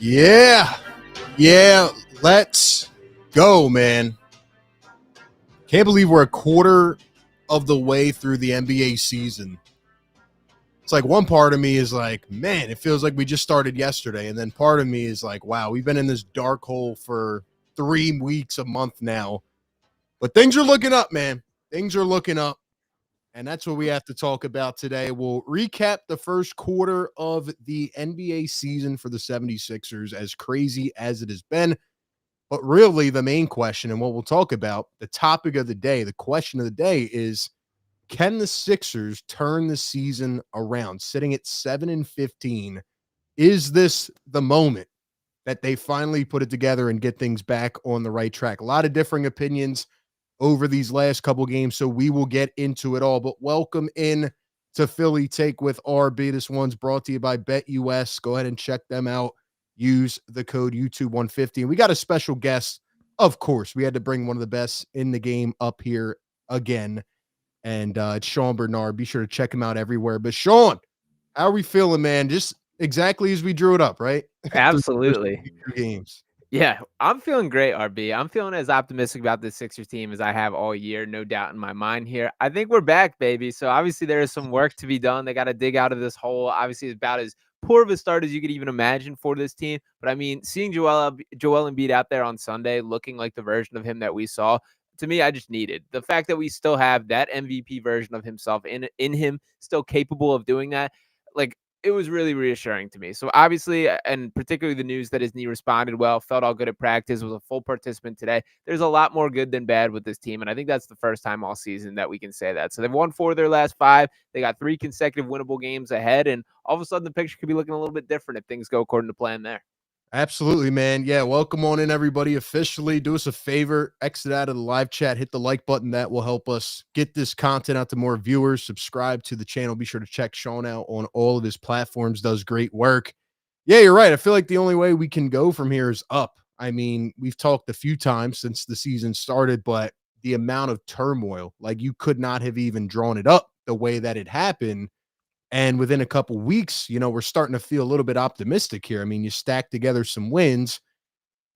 Yeah, let's go, man. Can't believe we're a quarter of the way through the NBA season. It's like one part of me is like, man, it feels like we just started yesterday. And then part of me is like, wow, we've been in this dark hole for 3 weeks, a month now. But things are looking up, man. Things are looking up. And that's what we have to talk about today. We'll recap the first quarter of the NBA season for the 76ers, as crazy as it has been. But really, the main question and what we'll talk about, the topic of the day, the question of the day is, can the Sixers turn the season around? Sitting at 7-15, is this the moment that they finally put it together and get things back on the right track? A lot of differing opinions over these last couple games, so we will get into it all. But welcome in to Philly Take with RB. This one's brought to you by BetUS. Go ahead and check them out. Use the code YouTube150. And we got a special guest. Of course, we had to bring one of the best in the game up here again. And it's Sean Barnard. Be sure to check him out everywhere. But Sean, how are we feeling, man? Just exactly as we drew it up, right? Absolutely. Games. Yeah, I'm feeling great, RB. I'm feeling as optimistic about this Sixers team as I have all year, no doubt in my mind here. I think we're back, baby. So obviously there is some work to be done. They got to dig out of this hole. Obviously, it's about as poor of a start as you could even imagine for this team. But I mean, seeing Joel Embiid out there on Sunday looking like the version of him that we saw, to me, I just needed the fact that we still have that MVP version of himself in him, still capable of doing that. Like, it was really reassuring to me. So obviously, and particularly the news that his knee responded well, felt all good at practice, was a full participant today. There's a lot more good than bad with this team. And I think that's the first time all season that we can say that. So they've won 4 of their last 5. They got 3 consecutive winnable games ahead. And all of a sudden the picture could be looking a little bit different if things go according to plan there. Absolutely, man. Yeah, welcome on in, everybody. Officially, do us a favor, exit out of the live chat, hit the like button. That will help us get this content out to more viewers. Subscribe to the channel. Be sure to check Sean out on all of his platforms. Does great work. Yeah, you're right. I feel like the only way we can go from here is up. I mean, we've talked a few times since the season started, but the amount of turmoil, like you could not have even drawn it up the way that it happened. And within a couple weeks, we're starting to feel a little bit optimistic here. I mean, you stack together some wins,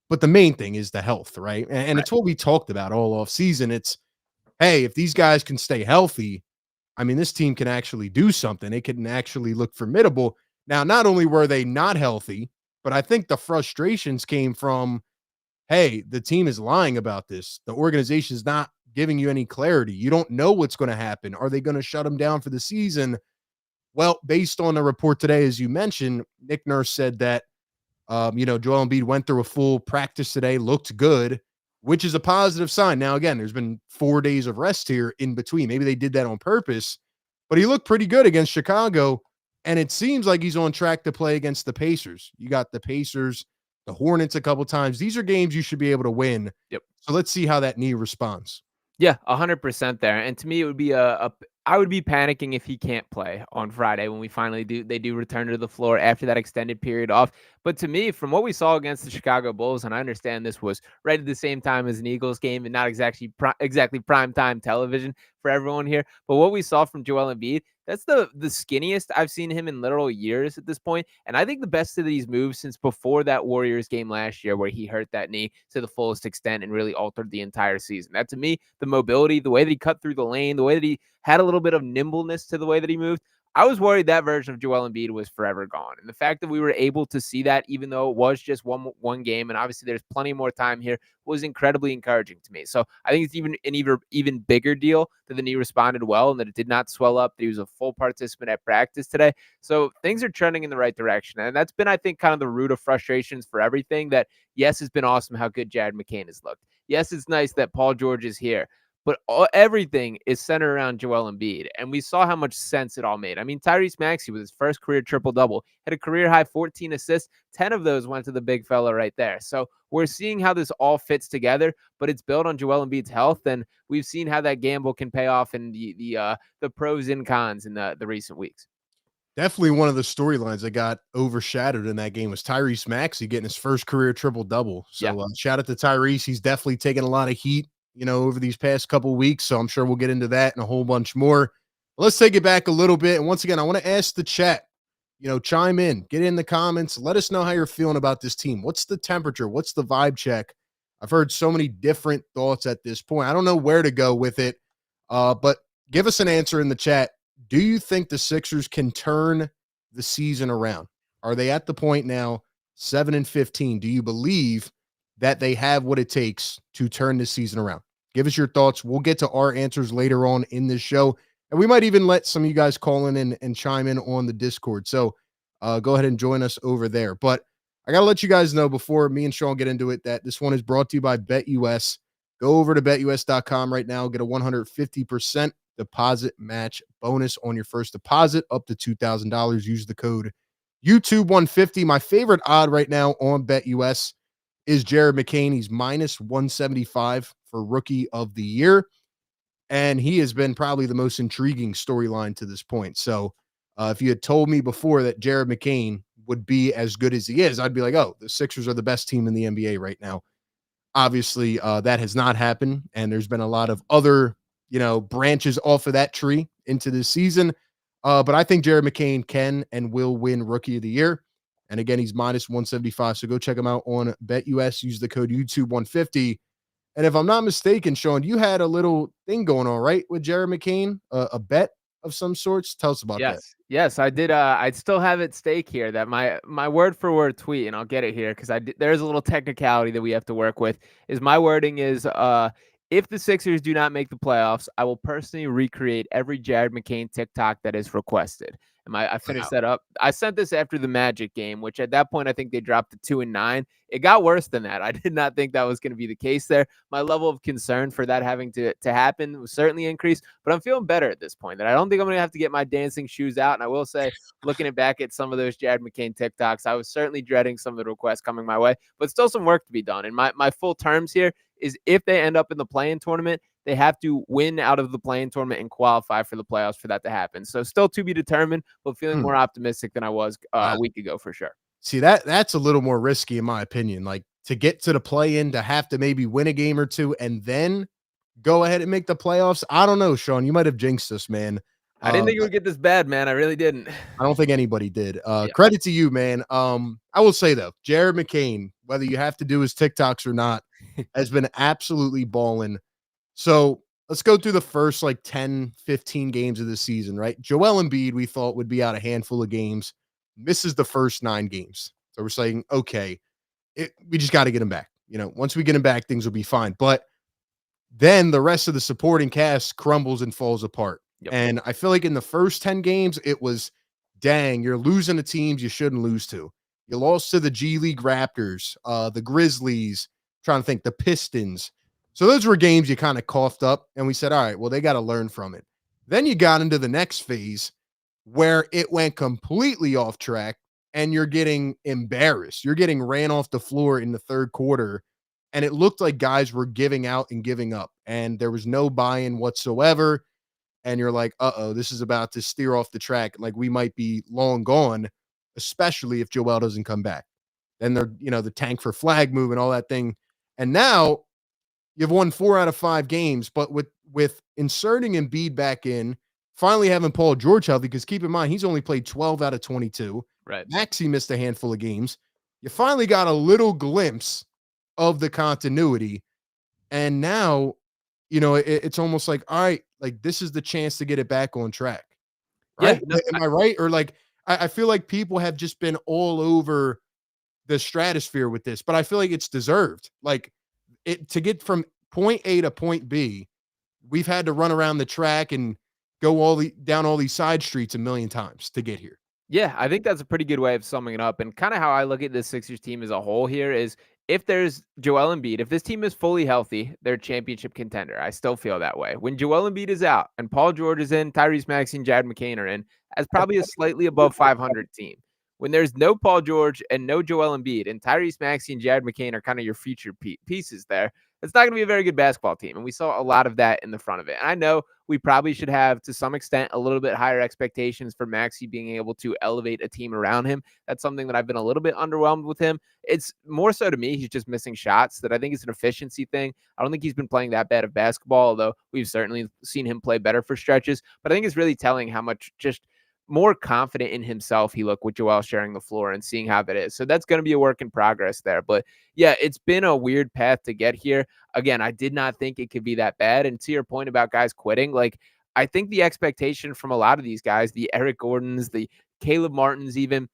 but the main thing is the health, right? And it's what we talked about all off season. It's, hey, if these guys can stay healthy, I mean, this team can actually do something. It can actually look formidable. Now, not only were they not healthy, but I think the frustrations came from, hey, the team is lying about this. The organization is not giving you any clarity. You don't know what's going to happen. Are they going to shut them down for the season? Well, based on the report today, as you mentioned, Nick Nurse said that, Joel Embiid went through a full practice today, looked good, which is a positive sign. Now, again, there's been 4 days of rest here in between. Maybe they did that on purpose, but he looked pretty good against Chicago, and it seems like he's on track to play against the Pacers. You got the Pacers, the Hornets a couple times. These are games you should be able to win. Yep. So let's see how that knee responds. Yeah, 100% there. And to me, it would be I would be panicking if he can't play on Friday when we finally they do return to the floor after that extended period off. But to me, from what we saw against the Chicago Bulls, and I understand this was right at the same time as an Eagles game and not exactly prime time television for everyone here, but what we saw from Joel Embiid, that's the skinniest I've seen him in literal years at this point. And I think the best of these moves since before that Warriors game last year where he hurt that knee to the fullest extent and really altered the entire season. That, to me, the mobility, the way that he cut through the lane, the way that he had a little bit of nimbleness to the way that he moved. I was worried that version of Joel Embiid was forever gone. And the fact that we were able to see that, even though it was just one game, and obviously there's plenty more time here, was incredibly encouraging to me. So I think it's even an even bigger deal that the knee responded well and that it did not swell up, that he was a full participant at practice today. So things are trending in the right direction. And that's been, I think, kind of the root of frustrations for everything. That, yes, it's been awesome how good Jared McCain has looked. Yes, it's nice that Paul George is here. But everything is centered around Joel Embiid, and we saw how much sense it all made. I mean, Tyrese Maxey with his first career triple-double had a career-high 14 assists. 10 of those went to the big fella right there. So we're seeing how this all fits together, but it's built on Joel Embiid's health, and we've seen how that gamble can pay off in the pros and cons in the recent weeks. Definitely one of the storylines that got overshadowed in that game was Tyrese Maxey getting his first career triple-double. So shout out to Tyrese. He's definitely taken a lot of heat over these past couple of weeks. So I'm sure we'll get into that and a whole bunch more. Let's take it back a little bit. And once again, I want to ask the chat, chime in, get in the comments. Let us know how you're feeling about this team. What's the temperature? What's the vibe check? I've heard so many different thoughts at this point. I don't know where to go with it, but give us an answer in the chat. Do you think the Sixers can turn the season around? Are they at the point now, 7-15? Do you believe that they have what it takes to turn the season around? Give us your thoughts. We'll get to our answers later on in this show. And we might even let some of you guys call in and chime in on the Discord. So go ahead and join us over there. But I got to let you guys know before me and Sean get into it that this one is brought to you by BetUS. Go over to betus.com right now. Get a 150% deposit match bonus on your first deposit up to $2,000. Use the code YouTube150. My favorite odd right now on BetUS is Jared McCain. He's minus 175 for Rookie of the Year. And he has been probably the most intriguing storyline to this point. So if you had told me before that Jared McCain would be as good as he is, I'd be like, oh, the Sixers are the best team in the NBA right now. Obviously, that has not happened. And there's been a lot of other, branches off of that tree into this season. But I think Jared McCain can and will win Rookie of the Year. And again, he's minus 175. So go check him out on BetUS. Use the code YouTube150. And if I'm not mistaken, Sean, you had a little thing going on, right, with Jared McCain, a bet of some sorts. Tell us about that. Yes, I did. I still have at stake here that my word for word tweet, and I'll get it here because there's a little technicality that we have to work with. Is my wording is if the Sixers do not make the playoffs, I will personally recreate every Jared McCain TikTok that is requested. And I finished that up. I sent this after the Magic game, which at that point I think they dropped to 2-9. It got worse than that. I did not think that was going to be the case there. My level of concern for that having to happen was certainly increased, but I'm feeling better at this point. That I don't think I'm going to have to get my dancing shoes out. And I will say, looking back at some of those Jared McCain TikToks, I was certainly dreading some of the requests coming my way, but still some work to be done. And my full terms here is if they end up in the play-in tournament, they have to win out of the play-in tournament and qualify for the playoffs for that to happen. So still to be determined, but feeling more optimistic than I was a week ago for sure. See, that's a little more risky in my opinion. Like to get to the play-in, to have to maybe win a game or two and then go ahead and make the playoffs. I don't know, Sean. You might have jinxed us, man. I didn't think it would get this bad, man. I really didn't. I don't think anybody did. Credit to you, man. I will say though, Jared McCain, whether you have to do his TikToks or not, has been absolutely balling. So let's go through the first 10, 15 games of the season, right? Joel Embiid, we thought would be out a handful of games. Misses the first 9 games. So we're saying, okay, we just got to get him back. Once we get him back, things will be fine. But then the rest of the supporting cast crumbles and falls apart. Yep. And I feel like in the first 10 games, it was, dang, you're losing to teams you shouldn't lose to. You lost to the G League Raptors, the Grizzlies, trying to think, the Pistons. So those were games you kind of coughed up, and we said, all right, well, they got to learn from it. Then you got into the next phase where it went completely off track, and you're getting embarrassed. You're getting ran off the floor in the third quarter, and it looked like guys were giving out and giving up, and there was no buy-in whatsoever, and you're like, uh-oh, this is about to steer off the track. Like, we might be long gone, especially if Joel doesn't come back. Then they're, the tank for flag move and all that thing. And now you've won 4 out of 5 games, but with inserting Embiid back in, finally having Paul George healthy, because keep in mind, he's only played 12 out of 22. Right. Maxey missed a handful of games. You finally got a little glimpse of the continuity. And now, it's almost like, all right, like this is the chance to get it back on track. Right? Yeah. Am I right? Or I feel like people have just been all over the stratosphere with this, but I feel like it's deserved. Like to get from point A to point B, we've had to run around the track and go down all these side streets a million times to get here. Yeah, I think that's a pretty good way of summing it up. And kind of how I look at this Sixers team as a whole here is if there's Joel Embiid, if this team is fully healthy, they're a championship contender. I still feel that way. When Joel Embiid is out and Paul George is in, Tyrese Maxey and Jared McCain are in, as probably a slightly above 500 team. When there's no Paul George and no Joel Embiid and Tyrese Maxey and Jared McCain are kind of your feature pieces there, it's not going to be a very good basketball team. And we saw a lot of that in the front of it. And I know we probably should have, to some extent, a little bit higher expectations for Maxey being able to elevate a team around him. That's something that I've been a little bit underwhelmed with him. It's more so to me, he's just missing shots that I think is an efficiency thing. I don't think he's been playing that bad of basketball, although we've certainly seen him play better for stretches. But I think it's really telling how much just more confident in himself he looked with Joel sharing the floor and seeing how that is. So that's going to be a work in progress there. But yeah, it's been a weird path to get here. Again, I did not think it could be that bad. And to your point about guys quitting, like I think the expectation from a lot of these guys, the Eric Gordons, the Caleb Martins, even,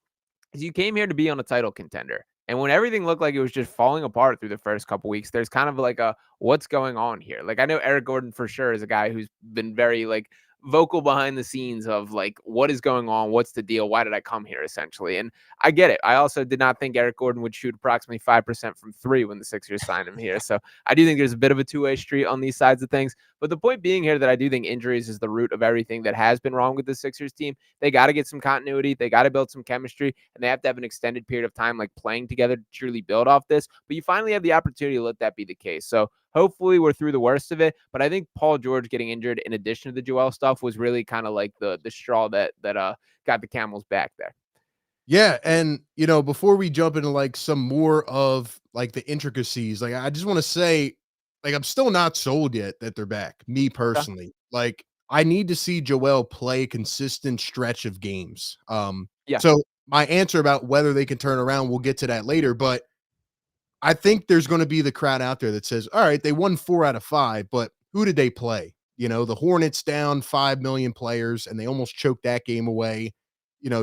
is you came here to be on a title contender. And when everything looked like it was just falling apart through the first couple weeks, there's kind of like a what's going on here. Like I know Eric Gordon for sure is a guy who's been very like vocal behind the scenes of like what is going on, what's the deal, why did I come here essentially. And I get it. I also did not think Eric Gordon would shoot approximately 5% from 3 when the Sixers signed him here. So I do think there's a bit of a two-way street on these sides of things. But the point being here that I do think injuries is the root of everything that has been wrong with the Sixers team. They got to get some continuity, they got to build some chemistry, and they have to have an extended period of time like playing together to truly build off this. But you finally have the opportunity to let that be the case. So hopefully we're through the worst of it. But I think Paul George getting injured in addition to the Joel stuff was really kind of like the straw that got the camel's back there. Yeah, and before we jump into like some more of like the intricacies, like I just want to say, like I'm still not sold yet that they're back. Me personally, like I need to see Joel play a consistent stretch of games. Yeah. So my answer about whether they can turn around, we'll get to that later, but I think there's going to be the crowd out there that says, all right, they won 4 out of 5, but who did they play? The Hornets down 5 million players and they almost choked that game away.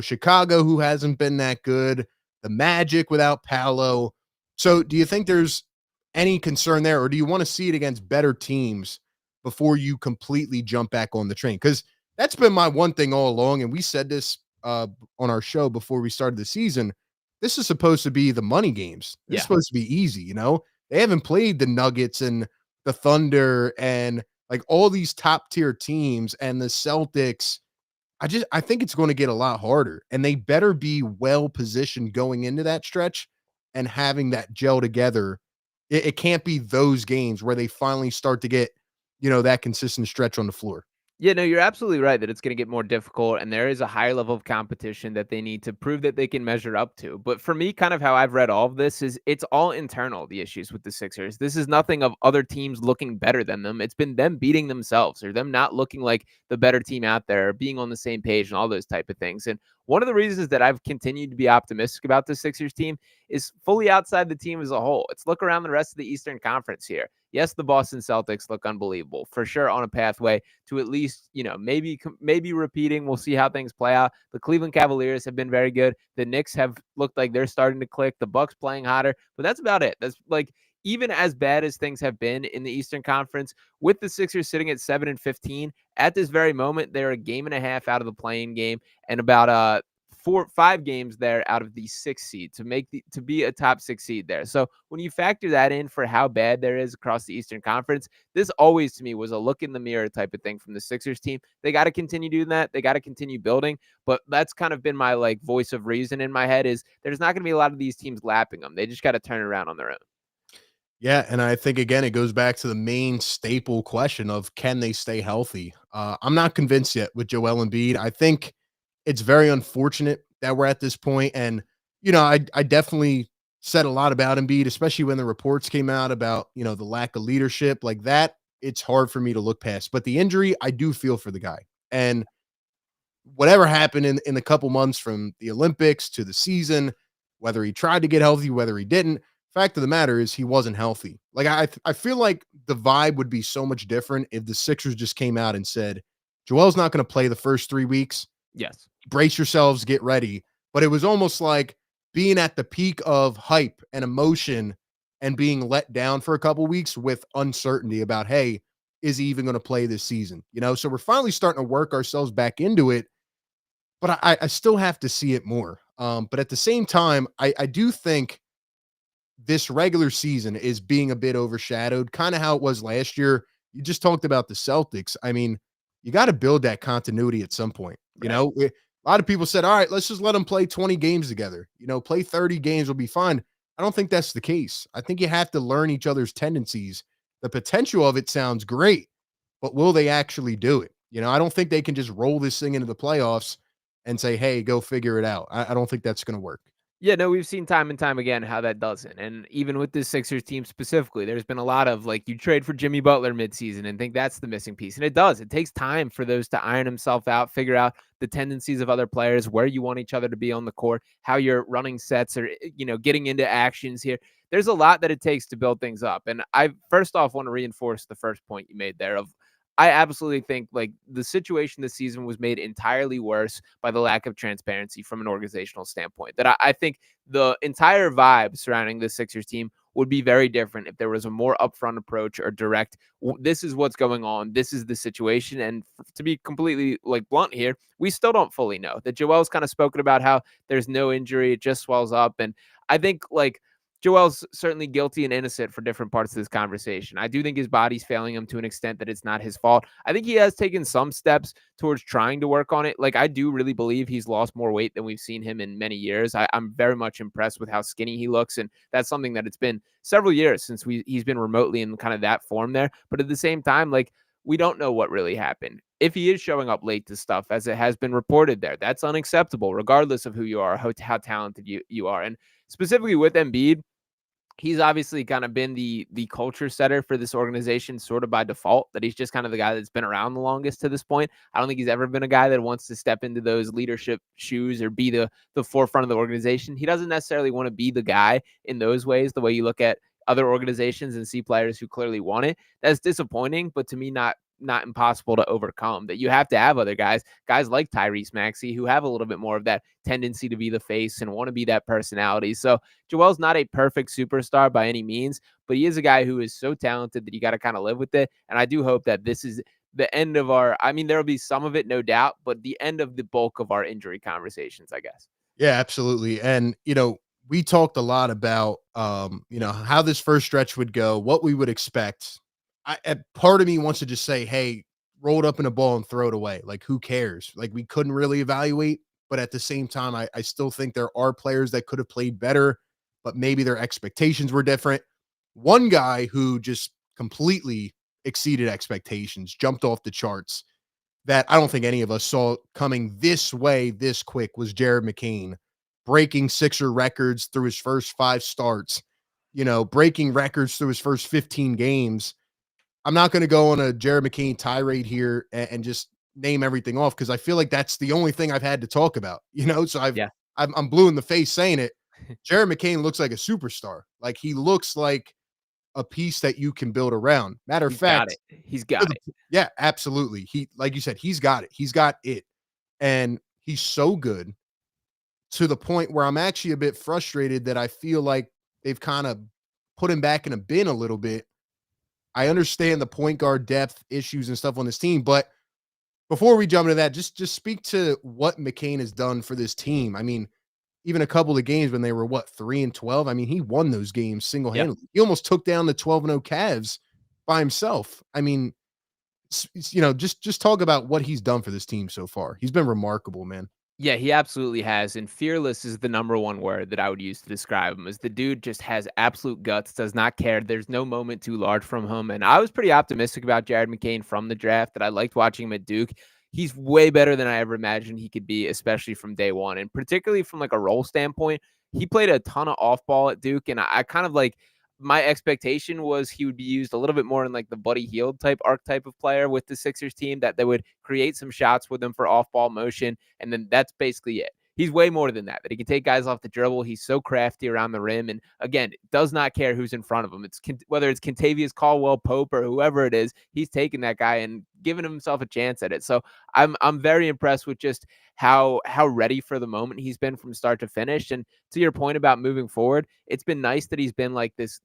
Chicago, who hasn't been that good, the Magic without Paolo. So do you think there's any concern there, or do you want to see it against better teams before you completely jump back on the train? Because that's been my one thing all along. And we said this on our show before we started the season. This is supposed to be the money games. It's supposed to be easy. They haven't played the Nuggets and the Thunder and like all these top tier teams and the Celtics. I think it's going to get a lot harder, and they better be well positioned going into that stretch and having that gel together. It can't be those games where they finally start to get, that consistent stretch on the floor. Yeah, no, you're absolutely right that it's going to get more difficult, and there is a higher level of competition that they need to prove that they can measure up to. But for me, kind of how I've read all of this is it's all internal, the issues with the Sixers. This is nothing of other teams looking better than them. It's been them beating themselves or them not looking like the better team out there, or being on the same page and all those type of things. And one of the reasons that I've continued to be optimistic about the Sixers team is fully outside the team as a whole. It's look around the rest of the Eastern Conference here. Yes, the Boston Celtics look unbelievable, for sure on a pathway to at least, maybe repeating. We'll see how things play out. The Cleveland Cavaliers have been very good. The Knicks have looked like they're starting to click. The Bucks playing hotter, but that's about it. That's like, even as bad as things have been in the Eastern Conference, with the Sixers sitting at 7-15 at this very moment, they're a game and a half out of the play-in game and about 4-5 games there out of the 6th seed to be a top 6 seed there. So when you factor that in for how bad there is across the Eastern Conference, this always to me was a look in the mirror type of thing from the Sixers team. They got to continue doing that. They got to continue building. But that's kind of been my like voice of reason in my head is there's not going to be a lot of these teams lapping them. They just got to turn it around on their own. Yeah, and I think, again, it goes back to the main staple question of can they stay healthy? I'm not convinced yet with Joel Embiid. I think it's very unfortunate that we're at this point. And, I definitely said a lot about Embiid, especially when the reports came out about, the lack of leadership like that. It's hard for me to look past. But the injury, I do feel for the guy. And whatever happened in the couple months from the Olympics to the season, whether he tried to get healthy, whether he didn't, fact of the matter is he wasn't healthy. Like I feel like the vibe would be so much different if the Sixers just came out and said, Joel's not going to play the first 3 weeks. Yes. Brace yourselves, get ready. But it was almost like being at the peak of hype and emotion and being let down for a couple weeks with uncertainty about, hey, is he even going to play this season? So we're finally starting to work ourselves back into it. But I still have to see it more. But at the same time, I do think this regular season is being a bit overshadowed, kind of how it was last year. You just talked about the Celtics. I mean, you got to build that continuity at some point. A lot of people said, all right, let's just let them play 20 games together. Play 30 games will be fine. I don't think that's the case. I think you have to learn each other's tendencies. The potential of it sounds great, but will they actually do it? I don't think they can just roll this thing into the playoffs and say, hey, go figure it out. I don't think that's going to work. Yeah, no, we've seen time and time again how that doesn't. And even with this Sixers team specifically, there's been a lot of like you trade for Jimmy Butler midseason and think that's the missing piece. And it does. It takes time for those to iron himself out, figure out the tendencies of other players, where you want each other to be on the court, how you're running sets or getting into actions here. There's a lot that it takes to build things up. And I first off want to reinforce the first point you made there of I absolutely think like the situation this season was made entirely worse by the lack of transparency from an organizational standpoint. That I think the entire vibe surrounding the Sixers team would be very different if there was a more upfront approach or direct. This is what's going on. This is the situation. And to be completely like blunt here, we still don't fully know. That Joel's kind of spoken about how there's no injury, it just swells up, and I think like Joel's certainly guilty and innocent for different parts of this conversation. I do think his body's failing him to an extent that it's not his fault. I think he has taken some steps towards trying to work on it. Like, I do really believe he's lost more weight than we've seen him in many years. I'm very much impressed with how skinny he looks. And that's something that it's been several years since he's been remotely in kind of that form there. But at the same time, like, we don't know what really happened. If he is showing up late to stuff, as it has been reported there, that's unacceptable, regardless of who you are, how talented you are. And specifically with Embiid, he's obviously kind of been the culture setter for this organization sort of by default, that he's just kind of the guy that's been around the longest to this point. I don't think he's ever been a guy that wants to step into those leadership shoes or be the forefront of the organization. He doesn't necessarily want to be the guy in those ways, the way you look at other organizations and see players who clearly want it. That's disappointing, but to me, not impossible to overcome. That you have to have other guys like Tyrese Maxey, who have a little bit more of that tendency to be the face and want to be that personality. So Joel's not a perfect superstar by any means, but he is a guy who is so talented that you got to kind of live with it. And I do hope that this is the end of I mean, there'll be some of it, no doubt, but the end of the bulk of our injury conversations, I guess. Yeah, absolutely. And, we talked a lot about, how this first stretch would go, what we would expect. Part of me wants to just say, hey, roll it up in a ball and throw it away. Like, who cares? Like, we couldn't really evaluate. But at the same time, I still think there are players that could have played better, but maybe their expectations were different. One guy who just completely exceeded expectations, jumped off the charts, that I don't think any of us saw coming this way this quick was Jared McCain, breaking Sixer records through his first 5 starts, breaking records through his first 15 games. I'm not going to go on a Jared McCain tirade here and just name everything off, because I feel like that's the only thing I've had to talk about, so Yeah. I'm blue in the face saying it. Jared McCain looks like a superstar. Like, he looks like a piece that you can build around. Matter of He's got fact, it. He's got it. yeah, absolutely. He, like you said, he's got it. He's got it. And he's so good to the point where I'm actually a bit frustrated that I feel like they've kind of put him back in a bin a little bit. I understand the point guard depth issues and stuff on this team, but before we jump into that, just speak to what McCain has done for this team. I mean, even a couple of games when they were 3-12. I mean, he won those games Yeah. single-handedly. He almost took down the 12-0 Cavs by himself. I mean, just talk about what he's done for this team so far. He's been remarkable, man. Yeah, he absolutely has. And fearless is the number one word that I would use to describe him. Is the dude just has absolute guts, does not care. There's no moment too large from him. And I was pretty optimistic about Jared McCain from the draft, that I liked watching him at Duke. He's way better than I ever imagined he could be, especially from day one. And particularly from like a role standpoint, he played a ton of off ball at Duke. And I kind of like my expectation was he would be used a little bit more in like the Buddy Hield type archetype of player with the Sixers team, that they would create some shots with him for off ball motion. And then that's basically it. He's way more than that. That he can take guys off the dribble. He's so crafty around the rim, and again, does not care who's in front of him. It's whether it's Kentavious Caldwell Pope or whoever it is. He's taking that guy and giving himself a chance at it. So I'm very impressed with just how ready for the moment he's been from start to finish. And to your point about moving forward, it's been nice that he's been like this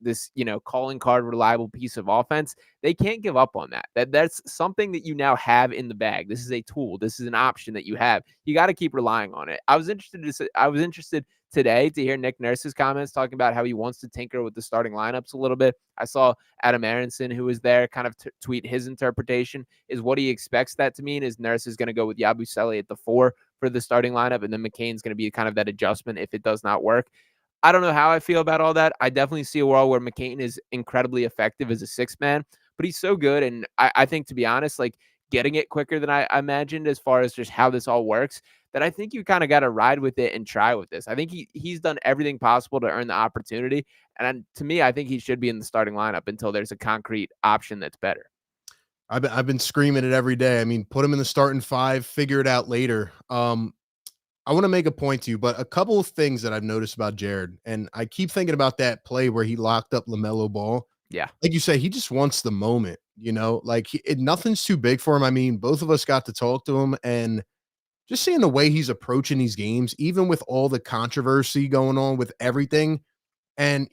calling card reliable piece of offense. They can't give up on that. That's something that you now have in the bag. This is a tool. This is an option that you have. You got to keep relying on it. I was interested today to hear Nick Nurse's comments talking about how he wants to tinker with the starting lineups a little bit. I saw Adam Aronson, who was there, kind of tweet his interpretation is what he expects that to mean is Nurse is going to go with Yabusele at the 4 for the starting lineup, and then McCain's going to be kind of that adjustment if it does not work. I don't know how I feel about all that. I definitely see a world where McCain is incredibly effective as a 6-man, but he's so good. And I think, to be honest, like getting it quicker than I imagined as far as just how this all works. that I think you kind of got to ride with it and try with this. I think he's done everything possible to earn the opportunity. And to me, I think he should be in the starting lineup until there's a concrete option that's better. I've been screaming it every day. I mean, put him in the starting five, figure it out later. I want to make a point to you, but a couple of things that I've noticed about Jared, and I keep thinking about that play where he locked up LaMelo Ball. Yeah. Like you say, he just wants the moment, like nothing's too big for him. I mean, both of us got to talk to him, and just seeing the way he's approaching these games, even with all the controversy going on with everything. And,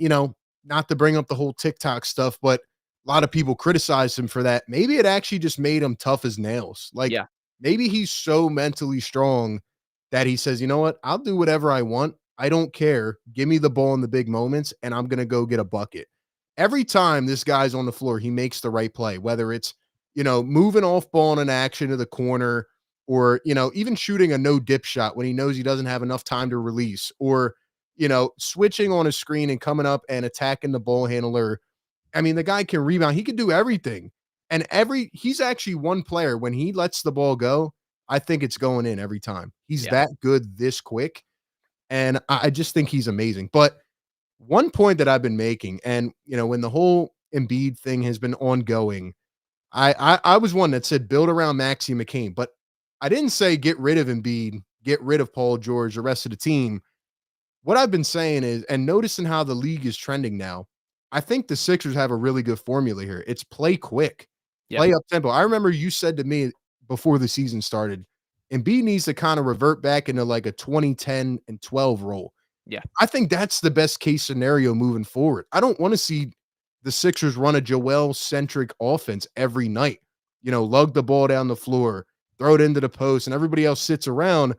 not to bring up the whole TikTok stuff, but a lot of people criticize him for that. Maybe it actually just made him tough as nails. Like, Yeah. maybe he's so mentally strong that he says, you know what? I'll do whatever I want. I don't care. Give me the ball in the big moments, and I'm going to go get a bucket. Every time this guy's on the floor, he makes the right play, whether it's, moving off ball in an action to the corner, or, even shooting a no dip shot when he knows he doesn't have enough time to release, or, switching on a screen and coming up and attacking the ball handler. I mean, the guy can rebound. He can do everything. And he's actually one player, when he lets the ball go, I think it's going in every time. He's that good this quick. And I just think he's amazing. But one point that I've been making, and, when the whole Embiid thing has been ongoing, I was one that said build around Maxey McCain, but I didn't say get rid of Embiid, get rid of Paul George, the rest of the team. What I've been saying is, and noticing how the league is trending now, I think the Sixers have a really good formula here. It's play quick, play up tempo. I remember you said to me before the season started, Embiid needs to kind of revert back into like a 2010 and 12 role. Yeah. I think that's the best case scenario moving forward. I don't want to see the Sixers run a Joel-centric offense every night. Lug the ball down the floor, throw it into the post, and everybody else sits around.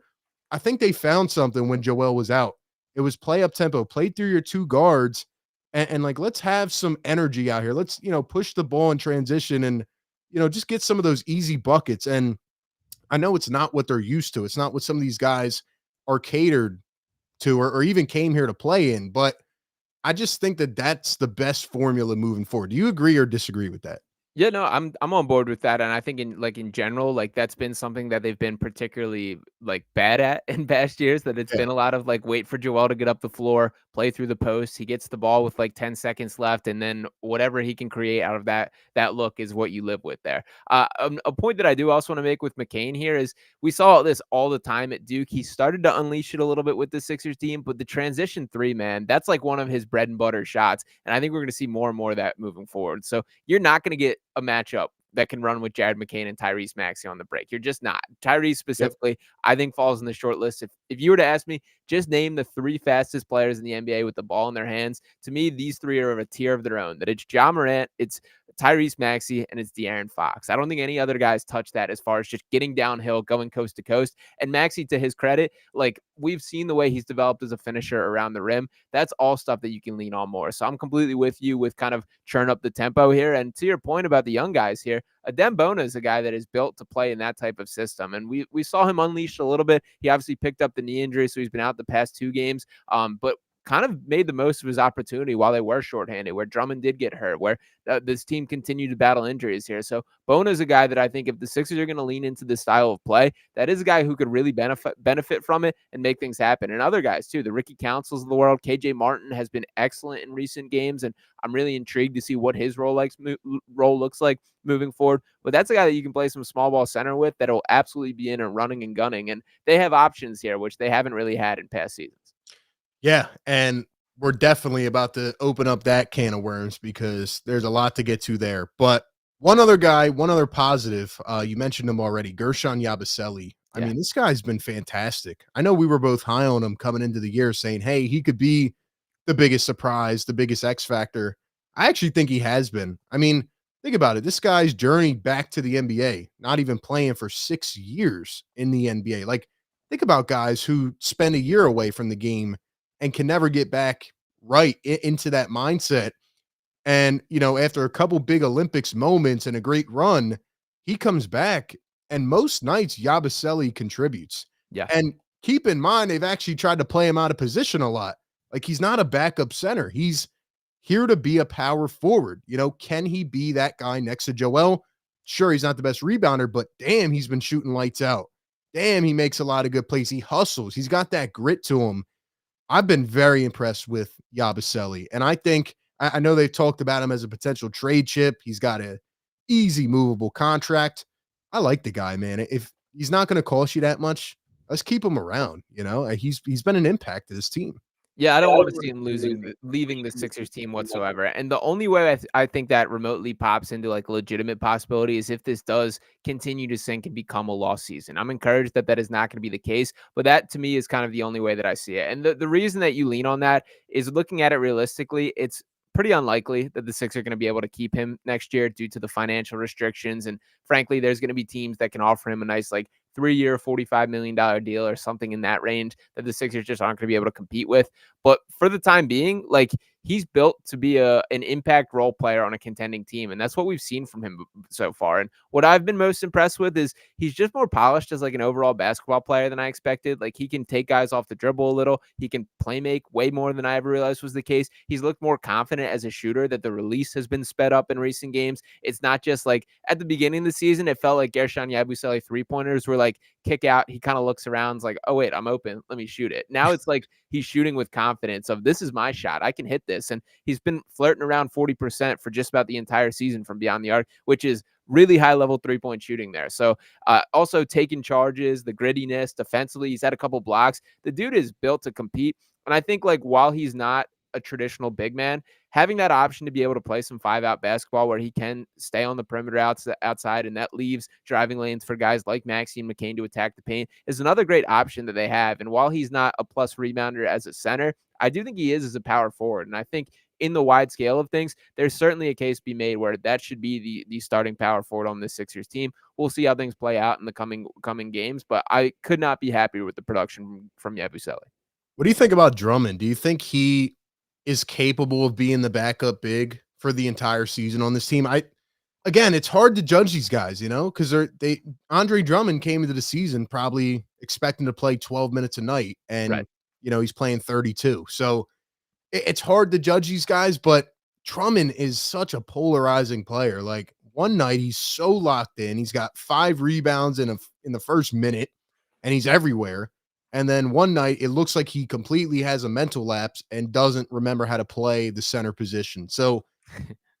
I think they found something when Joel was out. It was play up tempo, play through your two guards, and like, let's have some energy out here. Let's, push the ball in transition and, just get some of those easy buckets. And I know it's not what they're used to. It's not what some of these guys are catered to, or even came here to play in. But I just think that that's the best formula moving forward. Do you agree or disagree with that? Yeah, no, I'm on board with that, and I think in general, like that's been something that they've been particularly like bad at in past years. That it's Yeah. been a lot of like wait for Joel to get up the floor, play through the post. He gets the ball with like 10 seconds left, and then whatever he can create out of that look is what you live with there. A point that I do also want to make with McCain here is we saw this all the time at Duke. He started to unleash it a little bit with the Sixers team, but the transition three, man, that's like one of his bread and butter shots, and I think we're going to see more and more of that moving forward. So you're not going to get a matchup that can run with Jared McCain and Tyrese Maxey on the break. You're just not. Tyrese specifically, I think falls in the short list. If you were to ask me, just name the three fastest players in the NBA with the ball in their hands. To me, these three are of a tier of their own. That it's Ja Morant, it's Tyrese Maxey, and it's De'Aaron Fox. I don't think any other guys touch that as far as just getting downhill, going coast to coast. And Maxey, to his credit, like we've seen the way he's developed as a finisher around the rim. That's all stuff that you can lean on more. So I'm completely with you with kind of churn up the tempo here. And to your point about the young guys here, Adem Bona is a guy that is built to play in that type of system. And we saw him unleashed a little bit. He obviously picked up the knee injury, so he's been out the past 2 games. But kind of made the most of his opportunity while they were shorthanded, where Drummond did get hurt, where this team continued to battle injuries here. So Bona is a guy that I think if the Sixers are going to lean into this style of play, that is a guy who could really benefit from it and make things happen. And other guys too, the Ricky Councils of the world, KJ Martin has been excellent in recent games, and I'm really intrigued to see what his role looks like moving forward. But that's a guy that you can play some small ball center with that'll absolutely be in and running and gunning. And they have options here, which they haven't really had in past seasons. Yeah, and we're definitely about to open up that can of worms because there's a lot to get to there. But one other guy, one other positive, you mentioned him already, Gershon Yabusele. I mean, this guy's been fantastic. I know we were both high on him coming into the year saying, hey, he could be the biggest surprise, the biggest X factor. I actually think he has been. I mean, think about it. This guy's journey back to the NBA, not even playing for 6 years in the NBA. Like, think about guys who spend a year away from the game and can never get back right into that mindset. And, after a couple big Olympics moments and a great run, he comes back, and most nights Yabusele contributes. Yeah. And keep in mind, they've actually tried to play him out of position a lot. Like, he's not a backup center. He's here to be a power forward. Can he be that guy next to Joel? Sure, he's not the best rebounder, but damn, he's been shooting lights out. damn, he makes a lot of good plays. He hustles. He's got that grit to him. I've been very impressed with Yabusele, and I think I know they've talked about him as a potential trade chip. He's got a easy movable contract. I like the guy, man. If he's not going to cost you that much, let's keep him around. He's been an impact to this team. Yeah, I don't want to see him leaving the Sixers team whatsoever. And the only way I think that remotely pops into like a legitimate possibility is if this does continue to sink and become a lost season. I'm encouraged that is not going to be the case, but that to me is kind of the only way that I see it. And the reason that you lean on that is looking at it realistically, it's pretty unlikely that the Sixers are going to be able to keep him next year due to the financial restrictions. And frankly, there's going to be teams that can offer him a nice like 3-year, $45 million deal or something in that range that the Sixers just aren't going to be able to compete with. But for the time being, like he's built to be an impact role player on a contending team. And that's what we've seen from him so far. And what I've been most impressed with is he's just more polished as like an overall basketball player than I expected. Like he can take guys off the dribble a little. He can play make way more than I ever realized was the case. He's looked more confident as a shooter, that the release has been sped up in recent games. It's not just like at the beginning of the season, it felt like Gershon Yabusele 3-pointers were like kick out. He kind of looks around, like, oh wait, I'm open. Let me shoot it. Now it's like he's shooting with confidence of this is my shot. I can hit this. And he's been flirting around 40% for just about the entire season from beyond the arc, which is really high level 3-point shooting there. So also taking charges, the grittiness defensively, he's had a couple blocks. The dude is built to compete. And I think like while he's not a traditional big man, having that option to be able to play some 5-out basketball where he can stay on the perimeter outside, and that leaves driving lanes for guys like Maxey and McCain to attack the paint is another great option that they have. And while he's not a plus rebounder as a center, I do think he is as a power forward. And I think in the wide scale of things, there's certainly a case to be made where that should be the starting power forward on this Sixers team. We'll see how things play out in the coming games, but I could not be happier with the production from Yabusele. What do you think about Drummond? Do you think he is capable of being the backup big for the entire season on this team? Again, it's hard to judge these guys, because Andre Drummond came into the season probably expecting to play 12 minutes a night, and Right. He's playing 32. So it's hard to judge these guys, but Drummond is such a polarizing player. Like one night he's so locked in, he's got 5 rebounds in the first minute, and he's everywhere. And then one night it looks like he completely has a mental lapse and doesn't remember how to play the center position. So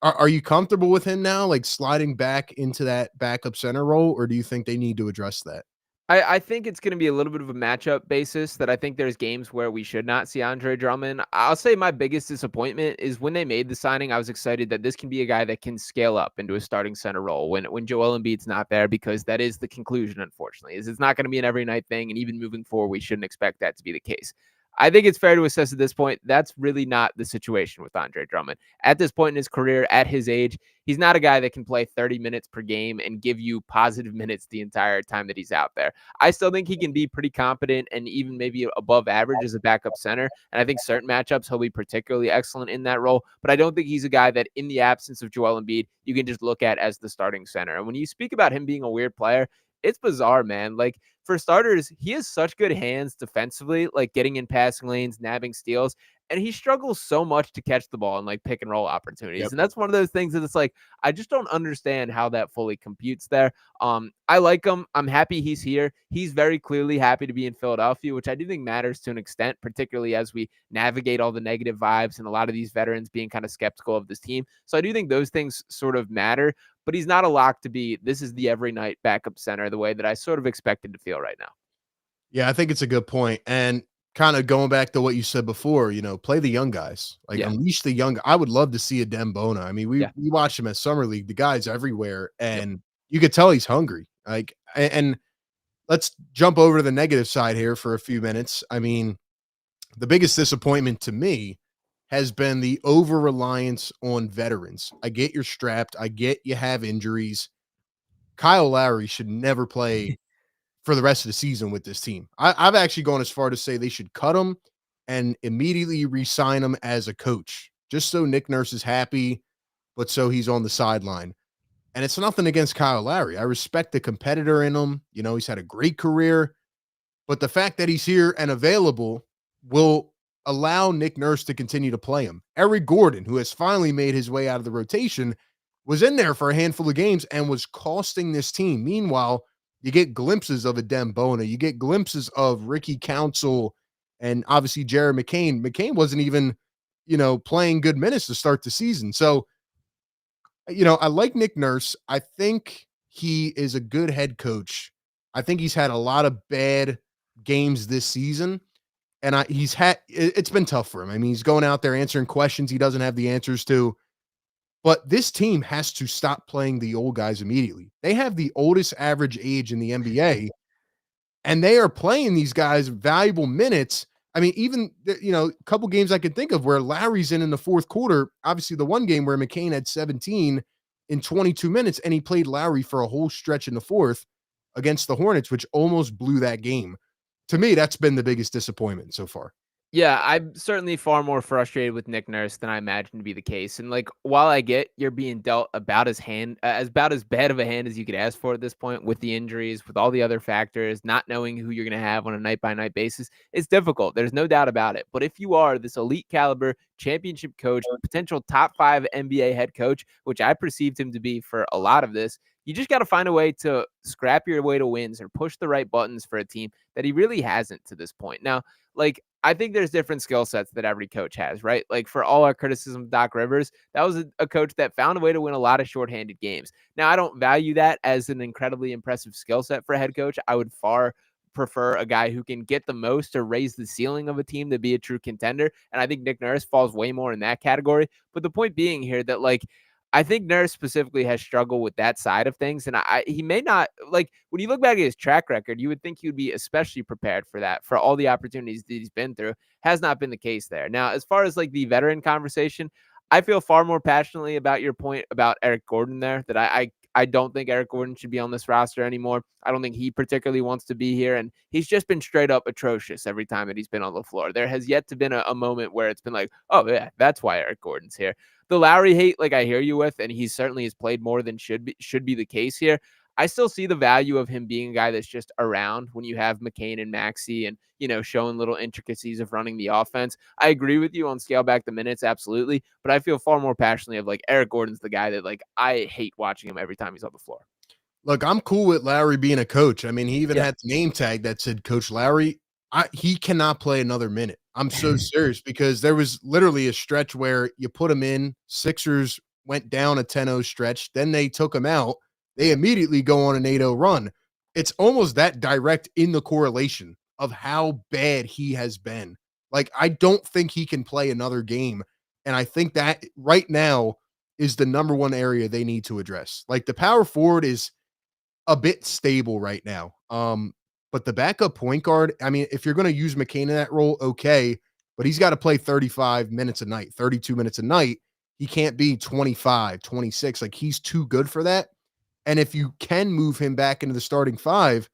are you comfortable with him now, like sliding back into that backup center role, or do you think they need to address that? I think it's going to be a little bit of a matchup basis that I think there's games where we should not see Andre Drummond. I'll say my biggest disappointment is when they made the signing, I was excited that this can be a guy that can scale up into a starting center role when Joel Embiid's not there, because that is the conclusion, unfortunately, is it's not going to be an every night thing. And even moving forward, we shouldn't expect that to be the case. I think it's fair to assess at this point, that's really not the situation with Andre Drummond. At this point in his career, at his age, he's not a guy that can play 30 minutes per game and give you positive minutes the entire time that he's out there. I still think he can be pretty competent and even maybe above average as a backup center. And I think certain matchups, he'll be particularly excellent in that role. But I don't think he's a guy that in the absence of Joel Embiid, you can just look at as the starting center. And when you speak about him being a weird player, it's bizarre, man. Like, for starters, he has such good hands defensively, like getting in passing lanes, nabbing steals, and he struggles so much to catch the ball in like pick and roll opportunities. Yep. And that's one of those things that it's like, I just don't understand how that fully computes there. I like him. I'm happy he's here. He's very clearly happy to be in Philadelphia, which I do think matters to an extent, particularly as we navigate all the negative vibes and a lot of these veterans being kind of skeptical of this team. So I do think those things sort of matter, but he's not a lock to be, this is the every night backup center the way that I sort of expected to feel right now. Yeah, I think it's a good point. And kind of going back to what you said before, play the young guys, like unleash the young. I would love to see a Dembona. I mean, we watched him at Summer League. The guy's everywhere, and you could tell he's hungry. Like, and let's jump over to the negative side here for a few minutes. I mean, the biggest disappointment to me has been the over-reliance on veterans. I get you're strapped. I get you have injuries. Kyle Lowry should never play for the rest of the season with this team. I've actually gone as far to say they should cut him and immediately re-sign him as a coach, just so Nick Nurse is happy, but so he's on the sideline. And it's nothing against Kyle Lowry. I respect the competitor in him. He's had a great career, but the fact that he's here and available will allow Nick Nurse to continue to play him. Eric Gordon, who has finally made his way out of the rotation, was in there for a handful of games and was costing this team. Meanwhile, You get glimpses of a Dembona. You get glimpses of Ricky Council and obviously Jared McCain. McCain wasn't even, playing good minutes to start the season. So, I like Nick Nurse. I think he is a good head coach. I think he's had a lot of bad games this season. And it's been tough for him. I mean, he's going out there answering questions he doesn't have the answers to. But this team has to stop playing the old guys immediately. They have the oldest average age in the NBA, and they are playing these guys valuable minutes. I mean, even, a couple games I can think of where Lowry's in the fourth quarter. Obviously, the one game where McCain had 17 in 22 minutes, and he played Lowry for a whole stretch in the fourth against the Hornets, which almost blew that game. To me, that's been the biggest disappointment so far. Yeah, I'm certainly far more frustrated with Nick Nurse than I imagined to be the case. And like, while I get you're being dealt about as bad of a hand as you could ask for at this point, with the injuries, with all the other factors, not knowing who you're going to have on a night by night basis, it's difficult. There's no doubt about it. But if you are this elite caliber championship coach, potential top 5 NBA head coach, which I perceived him to be for a lot of this, you just got to find a way to scrap your way to wins or push the right buttons for a team that he really hasn't to this point. Now, like, I think there's different skill sets that every coach has, right? Like, for all our criticism of Doc Rivers, that was a coach that found a way to win a lot of shorthanded games. Now, I don't value that as an incredibly impressive skill set for a head coach. I would far prefer a guy who can get the most or raise the ceiling of a team to be a true contender. And I think Nick Nurse falls way more in that category. But the point being here that, like, I think Nurse specifically has struggled with that side of things. And he may not, like, when you look back at his track record, you would think he would be especially prepared for that, for all the opportunities that he's been through. Has not been the case there. Now, as far as like the veteran conversation, I feel far more passionately about your point about Eric Gordon there, that I don't think Eric Gordon should be on this roster anymore. I don't think he particularly wants to be here. And he's just been straight up atrocious every time that he's been on the floor. There has yet to been a moment where it's been like, oh yeah, that's why Eric Gordon's here. The Lowry hate, like, I hear you with, and he certainly has played more than should be the case here. I still see the value of him being a guy that's just around when you have McCain and Maxey and, showing little intricacies of running the offense. I agree with you on scale back the minutes, absolutely. But I feel far more passionately of, like, Eric Gordon's the guy that, like, I hate watching him every time he's on the floor. Look, I'm cool with Lowry being a coach. I mean, he even had the name tag that said Coach Lowry. He cannot play another minute. I'm so serious, because there was literally a stretch where you put him in, Sixers went down a 10-0 stretch, then they took him out. They immediately go on an 8-0 run. It's almost that direct in the correlation of how bad he has been. Like, I don't think he can play another game. And I think that right now is the number one area they need to address. Like, the power forward is a bit stable right now. But the backup point guard, I mean, if you're going to use McCain in that role, okay, but he's got to play 35 minutes a night, 32 minutes a night. He can't be 25, 26. Like, he's too good for that. And if you can move him back into the starting 5,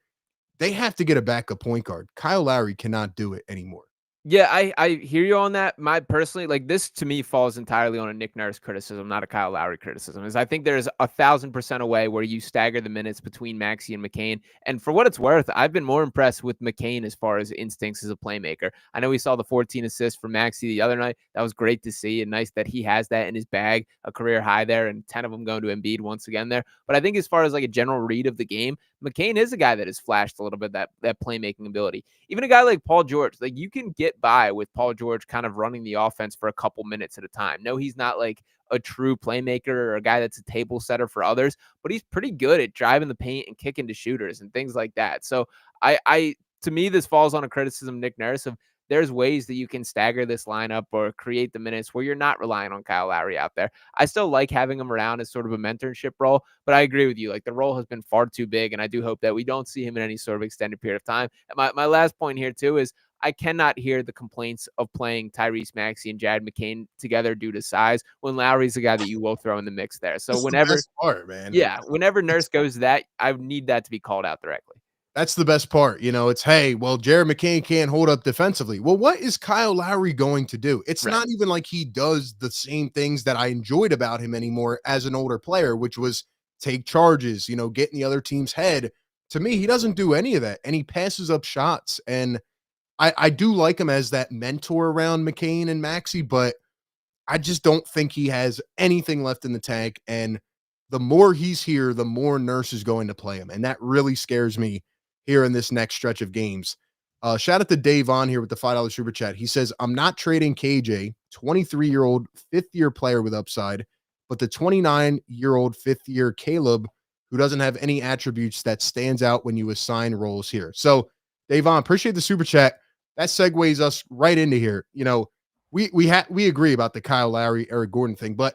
they have to get a backup point guard. Kyle Lowry cannot do it anymore. Yeah, I hear you on that. My personally, like, this to me falls entirely on a Nick Nurse criticism, not a Kyle Lowry criticism. Is I think there's 1,000% a way where you stagger the minutes between Maxey and McCain. And for what it's worth, I've been more impressed with McCain as far as instincts as a playmaker. I know we saw the 14 assists from Maxey the other night. That was great to see, and nice that he has that in his bag, a career high there, and 10 of them going to Embiid once again there. But I think as far as like a general read of the game, McCain is a guy that has flashed a little bit that playmaking ability. Even a guy like Paul George, like, you can get by with Paul George kind of running the offense for a couple minutes at a time. No, he's not like a true playmaker or a guy that's a table setter for others, but he's pretty good at driving the paint and kicking to shooters and things like that. So I to me, this falls on a criticism of Nick Nurse of, there's ways that you can stagger this lineup or create the minutes where you're not relying on Kyle Lowry out there. I still like having him around as sort of a mentorship role, but I agree with you. Like, the role has been far too big, and I do hope that we don't see him in any sort of extended period of time. And my last point here, too, is I cannot hear the complaints of playing Tyrese Maxey and Jared McCain together due to size when Lowry's the guy that you will throw in the mix there. So That's whenever, the best part, man. yeah, whenever Nurse goes to that, I need that to be called out directly. That's the best part. It's, hey, well, Jared McCain can't hold up defensively. Well, what is Kyle Lowry going to do? It's Right. not even like he does the same things that I enjoyed about him anymore as an older player, which was take charges, get in the other team's head. To me, he doesn't do any of that, and he passes up shots. And I do like him as that mentor around McCain and Maxey, but I just don't think he has anything left in the tank. And the more he's here, the more Nurse is going to play him. And that really scares me here in this next stretch of games. Shout out to Dave on here with the $5 super chat. He says, I'm not trading KJ, 23-year-old fifth-year player with upside, but the 29-year-old fifth-year Caleb, who doesn't have any attributes that stands out when you assign roles here. So, Dave on, appreciate the super chat. That segues us right into here. You know, we agree about the Kyle Lowry, Eric Gordon thing, but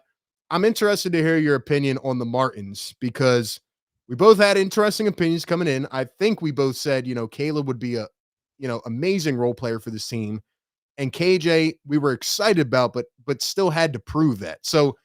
I'm interested to hear your opinion on the Martins because we both had interesting opinions coming in. I think we both said, you know, Caleb would be a, you know, amazing role player for this team. And KJ, we were excited about, but still had to prove that. So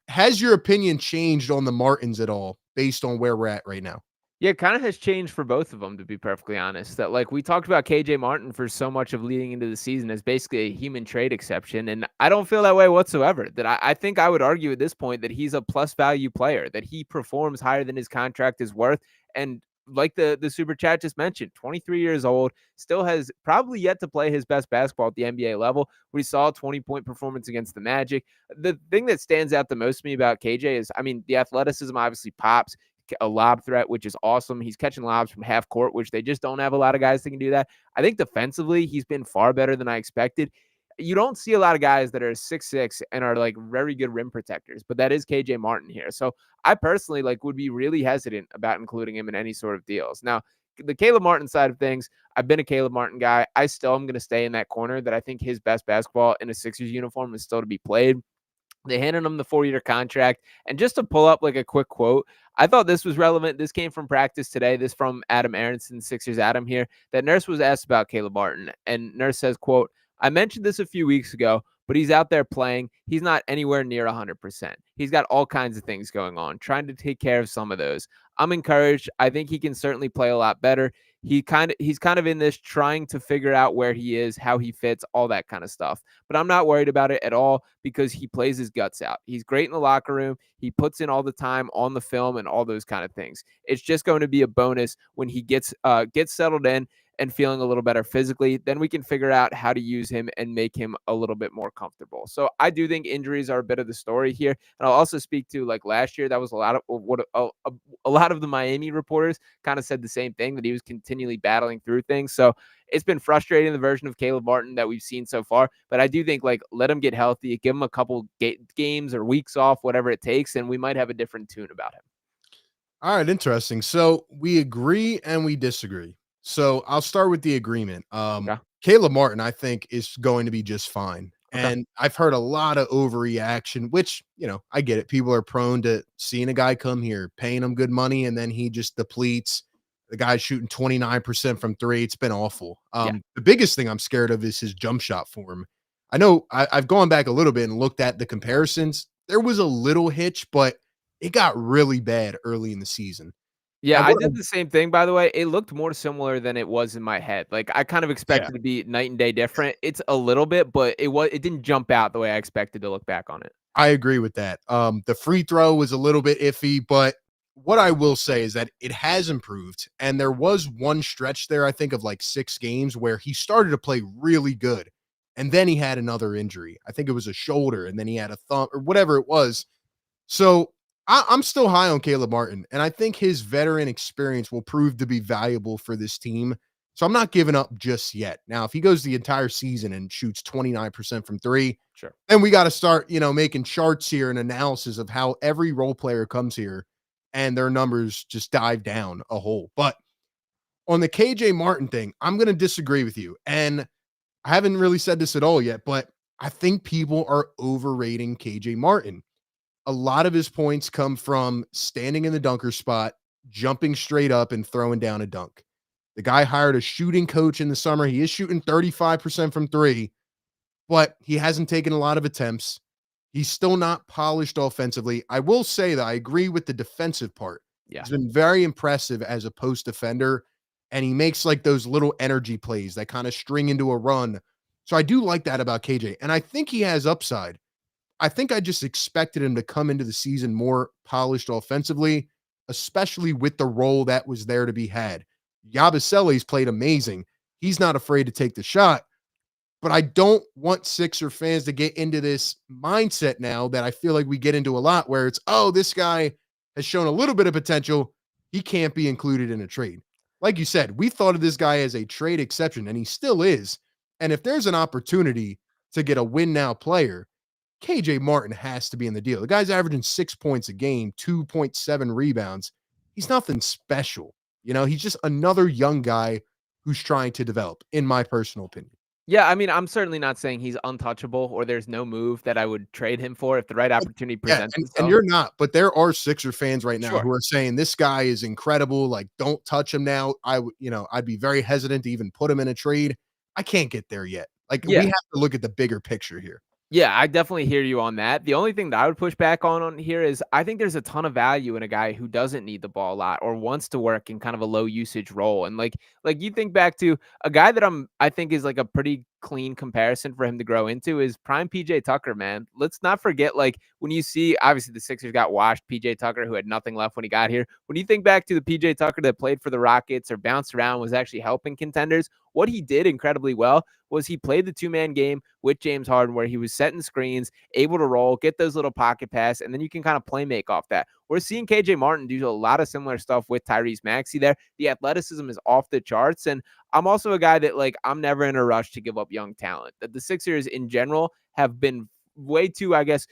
has your opinion changed on the Martins at all based on where we're at right now? Yeah, it kind of has changed for both of them, to be perfectly honest. That like we talked about KJ Martin for so much of leading into the season as basically a human trade exception. And I don't feel that way whatsoever. That I think I would argue at this point that he's a plus value player, that he performs higher than his contract is worth. And like the super chat just mentioned, 23 years old, still has probably yet to play his best basketball at the NBA level. We saw a 20-point performance against the Magic. The thing that stands out the most to me about KJ is, I mean, the athleticism obviously pops, a lob threat, which is awesome. He's catching lobs from half court, which they just don't have a lot of guys that can do that. I think defensively, he's been far better than I expected. You don't see a lot of guys that are 6'6" and are like very good rim protectors, but that is KJ Martin here. So I personally like would be really hesitant about including him in any sort of deals. Now, the Caleb Martin side of things, I've been a Caleb Martin guy. I still am going to stay in that corner that I think his best basketball in a Sixers uniform is still to be played. They handed him the 4-year contract. And just to pull up like a quick quote, I thought this was relevant. This came from practice today. This from Adam Aronson, Sixers Adam here, that Nurse was asked about Caleb Martin. And Nurse says, quote, I mentioned this a few weeks ago, but he's out there playing. He's not anywhere near 100%. He's got all kinds of things going on, trying to take care of some of those. I'm encouraged. I think he can certainly play a lot better. He's kind of in this trying to figure out where he is, how he fits, all that kind of stuff. But I'm not worried about it at all because he plays his guts out. He's great in the locker room. He puts in all the time on the film and all those kind of things. It's just going to be a bonus when he gets settled in and feeling a little better physically. Then we can figure out how to use him and make him a little bit more comfortable. So I do think injuries are a bit of the story here. And I'll also speak to like last year, that was a lot of what a lot of the Miami reporters kind of said the same thing, that he was continually battling through things. So it's been frustrating, the version of Caleb Martin that we've seen so far. But I do think like let him get healthy, give him a couple games or weeks off, whatever it takes, and we might have a different tune about him. All right, interesting. So we agree and we disagree. So I'll start with the agreement. Okay. Caleb Martin, I think, is going to be just fine. Okay. And I've heard a lot of overreaction, which, you know, I get it. People are prone to seeing a guy come here, paying him good money, and then he just depletes. The guy's shooting 29% from three. It's been awful. Yeah. The biggest thing I'm scared of is his jump shot form. I know I've gone back a little bit and looked at the comparisons. There was a little hitch, but it got really bad early in the season. Yeah, And I what did the same thing, by the way. It looked more similar than it was in my head. Like, I kind of Yeah, expected to be night and day different. It's a little bit, but it didn't jump out the way I expected to look back on it. I agree with that. The free throw was a little bit iffy, but what I will say is that it has improved. And there was one stretch there, I think, of like 6 games where he started to play really good. And then he had another injury. I think it was a shoulder, and then he had a thumb or whatever it was. So I'm still high on Caleb Martin, and I think his veteran experience will prove to be valuable for this team. So I'm not giving up just yet. Now, if he goes the entire season and shoots 29% from three, Sure. then we got to start, you know, making charts here and analysis of how every role player comes here and their numbers just dive down a hole. But on the KJ Martin thing, I'm going to disagree with you. And I haven't really said this at all yet, but I think people are overrating KJ Martin. A lot of his points come from standing in the dunker spot, jumping straight up and throwing down a dunk. The guy hired a shooting coach in the summer. He is shooting 35% from three, but he hasn't taken a lot of attempts. He's still not polished offensively. I will say that I agree with the defensive part. Yeah. He's been very impressive as a post defender, and he makes like those little energy plays that kind of string into a run. So I do like that about KJ, and I think he has upside. I think I just expected him to come into the season more polished offensively, especially with the role that was there to be had. Yabusele's played amazing. He's not afraid to take the shot, But I don't want Sixer fans to get into this mindset now that I feel like we get into a lot where it's, oh, this guy has shown a little bit of potential. He can't be included in a trade. Like you said, we thought of this guy as a trade exception, and he still is. And if there's an opportunity to get a win now player, KJ Martin has to be in the deal. The guy's averaging 6 points a game, 2.7 rebounds. He's nothing special. He's just another young guy who's trying to develop, in my personal opinion. Yeah, I mean, I'm certainly not saying he's untouchable or there's no move that I would trade him for if the right opportunity Yeah, presents and itself. you're not, but there are Sixer fans right now Sure. who are saying this guy is incredible. Like, don't touch him now. I'd be very hesitant to even put him in a trade. I can't get there yet. Like, we Yeah. have to look at the bigger picture here. Yeah, I definitely hear you on that. The only thing that I would push back on here is I think there's a ton of value in a guy who doesn't need the ball a lot or wants to work in kind of a low usage role. And like you think back to a guy that I think is like a pretty clean comparison for him to grow into is prime PJ Tucker, man. Let's not forget, like, when you see obviously the Sixers got washed, PJ Tucker, who had nothing left when he got here. When you think back to the PJ Tucker that played for the Rockets or bounced around, was actually helping contenders, what he did incredibly well was he played the two-man game with James Harden where he was setting screens, able to roll, get those little pocket pass, and then you can kind of play make off that. We're seeing KJ Martin do a lot of similar stuff with Tyrese Maxey there. The athleticism is off the charts, and I'm also a guy that, like, I'm never in a rush to give up young talent. That the Sixers in general have been way too, I guess,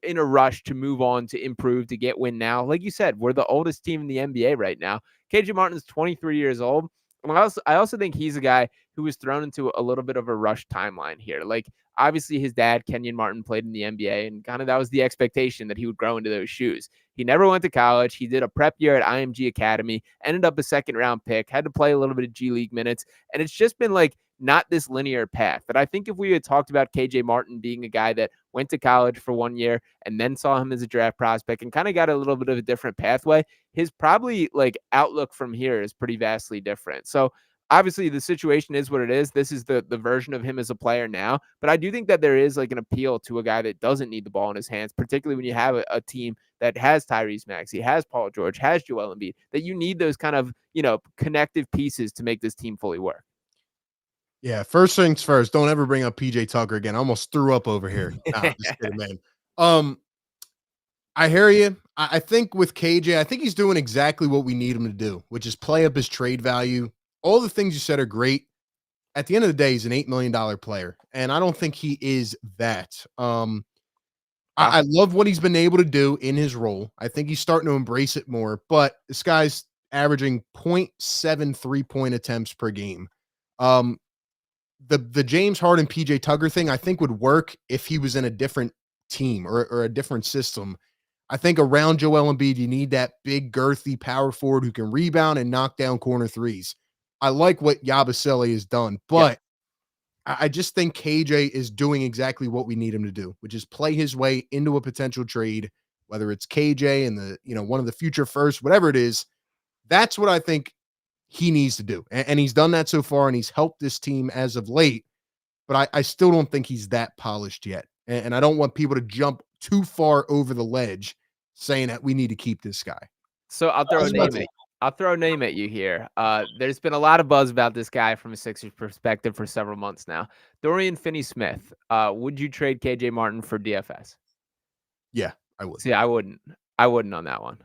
in a rush to move on, to improve, to get win now. Like you said, we're the oldest team in the NBA right now. KJ Martin is 23 years old. I also think he's a guy who was thrown into a little bit of a rush timeline here. Like, obviously his dad, Kenyon Martin, played in the NBA, and kind of that was the expectation that he would grow into those shoes. He never went to college. He did a prep year at IMG Academy, ended up a second round pick, had to play a little bit of G League minutes. And it's just been like not this linear path. But I think if we had talked about KJ Martin being a guy that went to college for 1 year and then saw him as a draft prospect and kind of got a little bit of a different pathway, his probably like outlook from here is pretty vastly different. So obviously the situation is what it is. This is the version of him as a player now. But I do think that there is like an appeal to a guy that doesn't need the ball in his hands, particularly when you have a team that has Tyrese Maxey, has Paul George, has Joel Embiid, that you need those kind of, connective pieces to make this team fully work. Yeah, first things first, don't ever bring up PJ Tucker again. I almost threw up over here. Nah, just kidding, man. I hear you. I think with KJ, I think he's doing exactly what we need him to do, which is play up his trade value. All the things you said are great. At the end of the day, he's an $8 million player, and I don't think he is that. I love what he's been able to do in his role. I think he's starting to embrace it more, but this guy's averaging 0.7 3-point attempts per game. The James Harden PJ Tucker thing, I think, would work if he was in a different team or a different system. I think around Joel Embiid, you need that big, girthy power forward who can rebound and knock down corner threes. I like what Yabusele has done, but I just think KJ is doing exactly what we need him to do, which is play his way into a potential trade, whether it's KJ and one of the future first, whatever it is. That's what I think he needs to do. And he's done that so far, and he's helped this team as of late, but I still don't think he's that polished yet. And I don't want people to jump too far over the ledge saying that we need to keep this guy. So I'll throw a name at you here. There's been a lot of buzz about this guy from a Sixers perspective for several months now. Dorian Finney-Smith. Would you trade KJ Martin for DFS? Yeah, I would. See, I wouldn't. I wouldn't on that one.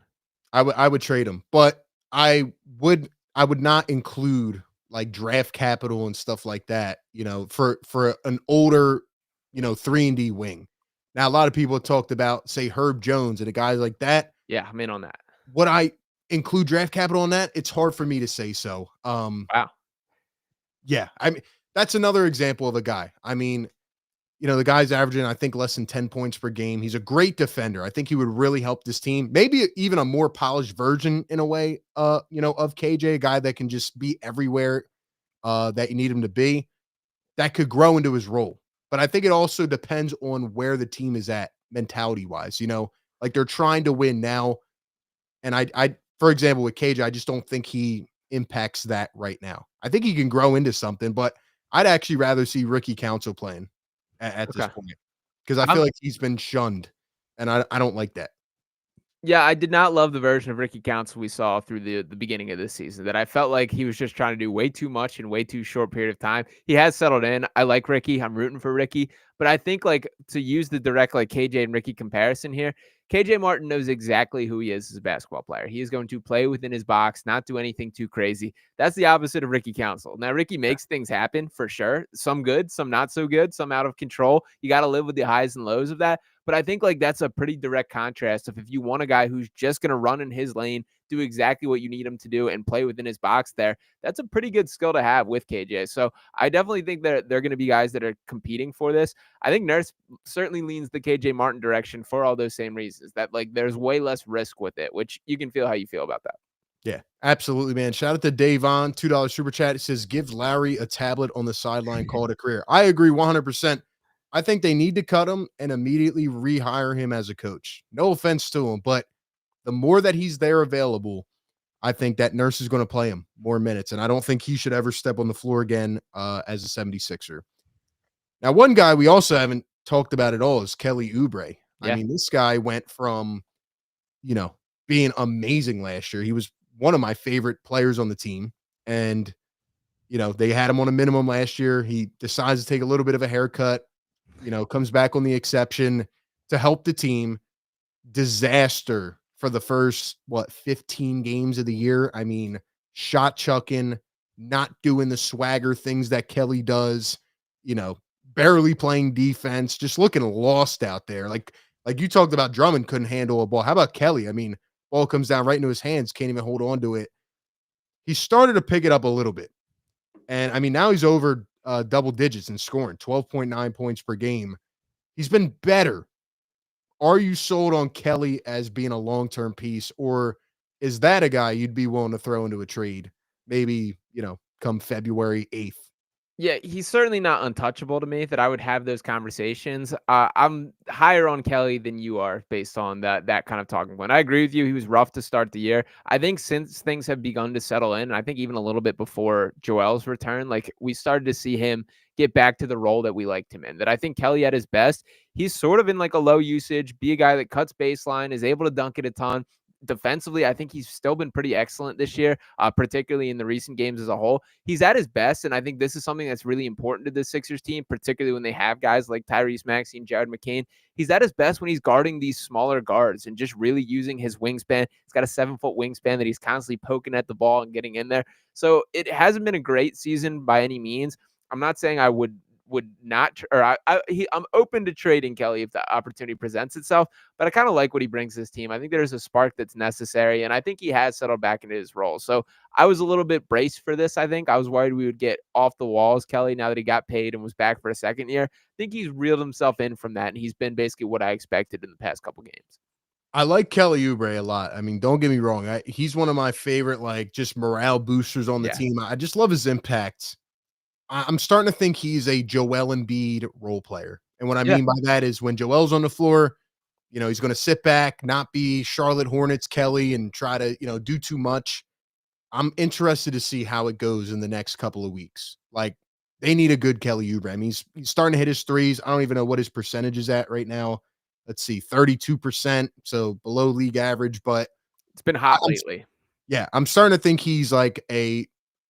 I would trade him, but I would not include like draft capital and stuff like that, for an older, 3-and-D wing. Now, a lot of people talked about, say, Herb Jones and a guy like that. Yeah, I'm in on that. Would I include draft capital on that? It's hard for me to say so. Wow. Yeah, I mean, that's another example of a guy. I mean, the guy's averaging, I think, less than 10 points per game. He's a great defender. I think he would really help this team. Maybe even a more polished version in a way, of KJ, a guy that can just be everywhere that you need him to be, that could grow into his role. But I think it also depends on where the team is at mentality-wise. Like they're trying to win now. And I for example, with KJ, I just don't think he impacts that right now. I think he can grow into something, but I'd actually rather see Ricky Council playing at this point, because I feel like he's been shunned, and I don't like that. Yeah, I did not love the version of Ricky Council we saw through the beginning of this season. That I felt like he was just trying to do way too much in way too short period of time. He has settled in. I like Ricky. I'm rooting for Ricky. But I think like to use the direct like KJ and Ricky comparison here, KJ Martin knows exactly who he is as a basketball player. He is going to play within his box, not do anything too crazy. That's the opposite of Ricky Council. Now, Ricky makes things happen for sure. Some good, some not so good, some out of control. You got to live with the highs and lows of that. But I think like that's a pretty direct contrast of if you want a guy who's just going to run in his lane, do exactly what you need him to do and play within his box there. That's a pretty good skill to have with KJ. So I definitely think that they're going to be guys that are competing for this. I think Nurse certainly leans the KJ Martin direction for all those same reasons that like there's way less risk with it, which you can feel how you feel about that. Yeah, absolutely, man. Shout out to Dave on $2 super chat. It says, give Larry a tablet on the sideline, call it a career. I agree 100%. I think they need to cut him and immediately rehire him as a coach. No offense to him, but the more that he's there available, I think that Nurse is going to play him more minutes. And I don't think he should ever step on the floor again as a 76er. Now, one guy we also haven't talked about at all is Kelly Oubre. I Yeah. mean, this guy went from, you know, being amazing last year. He was one of my favorite players on the team. And, they had him on a minimum last year. He decides to take a little bit of a haircut, comes back on the exception to help the team. Disaster for the first, 15 games of the year. I mean, shot chucking, not doing the swagger things that Kelly does, barely playing defense, just looking lost out there. Like you talked about Drummond couldn't handle a ball. How about Kelly? I mean, ball comes down right into his hands, can't even hold on to it. He started to pick it up a little bit. And I mean, now he's over double digits in scoring, 12.9 points per game. He's been better. Are you sold on Kelly as being a long-term piece, or is that a guy you'd be willing to throw into a trade? Maybe, come February 8th. Yeah, he's certainly not untouchable to me that I would have those conversations. I'm higher on Kelly than you are based on that kind of talking point. I agree with you. He was rough to start the year. I think since things have begun to settle in, and I think even a little bit before Joel's return, like we started to see him get back to the role that we liked him in. That I think Kelly at his best, he's sort of in like a low usage, be a guy that cuts baseline, is able to dunk it a ton. Defensively, I think he's still been pretty excellent this year, particularly in the recent games as a whole. He's at his best, and I think this is something that's really important to the Sixers team, particularly when they have guys like Tyrese Maxey and Jared McCain. He's at his best when he's guarding these smaller guards and just really using his wingspan. He's got a 7-foot wingspan that he's constantly poking at the ball and getting in there. So it hasn't been a great season by any means. I'm not saying I would not, or I'm open to trading Kelly if the opportunity presents itself, but I kind of like what he brings to this team. I think there's a spark that's necessary, and I think he has settled back into his role. So I was a little bit braced for this. I think I was worried we would get off the walls, Kelly, now that he got paid and was back for a second year. I think he's reeled himself in from that, and he's been basically what I expected in the past couple games. I like Kelly Oubre a lot. I mean, don't get me wrong. He's one of my favorite, just morale boosters on the Yeah. team. I just love his impact. I'm starting to think he's a Joel Embiid role player. And what I Yeah. mean by that is when Joel's on the floor, he's going to sit back, not be Charlotte Hornets Kelly and try to, do too much. I'm interested to see how it goes in the next couple of weeks. Like, they need a good Kelly Oubre. I mean, he's starting to hit his threes. I don't even know what his percentage is at right now. Let's see, 32%, so below league average, but It's been hot I'm lately. yeah, I'm starting to think he's like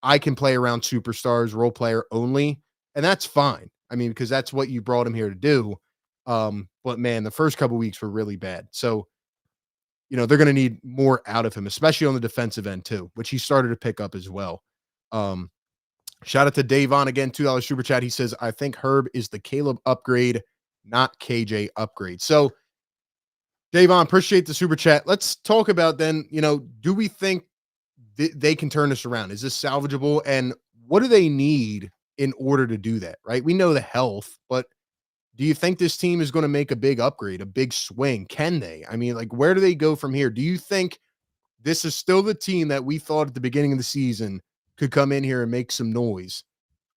I can play around superstars, role player only, and that's fine. I mean, because that's what you brought him here to do. But man, the first couple weeks were really bad. So, they're going to need more out of him, especially on the defensive end too, which he started to pick up as well. Um, Shout out to Dave on again, $2 super chat. He says, I think Herb is the Caleb upgrade, not KJ upgrade. So, Davon, appreciate the super chat. Let's talk about then, do we think they can turn this around? Is this salvageable? And what do they need in order to do that, right? We know the health, but do you think this team is going to make a big upgrade, a big swing? Can they? I mean, where do they go from here? Do you think this is still the team that we thought at the beginning of the season could come in here and make some noise?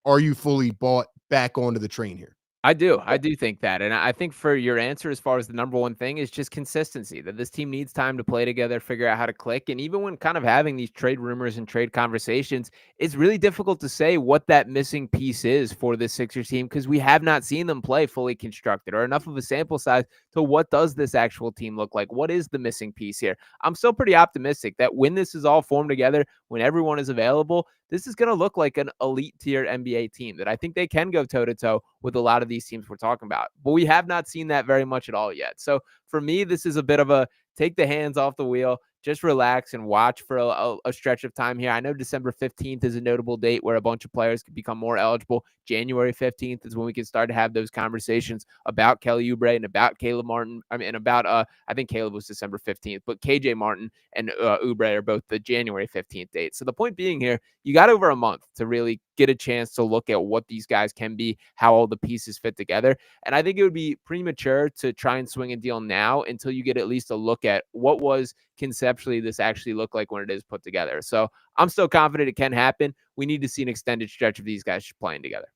Are you fully bought back onto the train here? I do think that. And I think for your answer, as far as the number one thing is just consistency, that this team needs time to play together, figure out how to click. And even when kind of having these trade rumors and trade conversations, it's really difficult to say what that missing piece is for this Sixers team because we have not seen them play fully constructed or enough of a sample size to what does this actual team look like? What is the missing piece here? I'm still pretty optimistic that when this is all formed together, when everyone is available, this is going to look like an elite tier NBA team that I think they can go toe to toe with a lot of these teams we're talking about. But we have not seen that very much at all yet. So for me, this is a bit of a take the hands off the wheel, just relax and watch for a stretch of time here. I know December 15th is a notable date where a bunch of players could become more eligible. January 15th is when we can start to have those conversations about Kelly Oubre and about Caleb Martin. I mean, and about, I think Caleb was December 15th, but KJ Martin and Oubre are both the January 15th date. So the point being here, you got over a month to really get a chance to look at what these guys can be, how all the pieces fit together. And I think it would be premature to try and swing a deal now until you get at least a look at what was conceptually this actually look like when it is put together. So I'm still confident it can happen. We need to see an extended stretch of these guys playing together.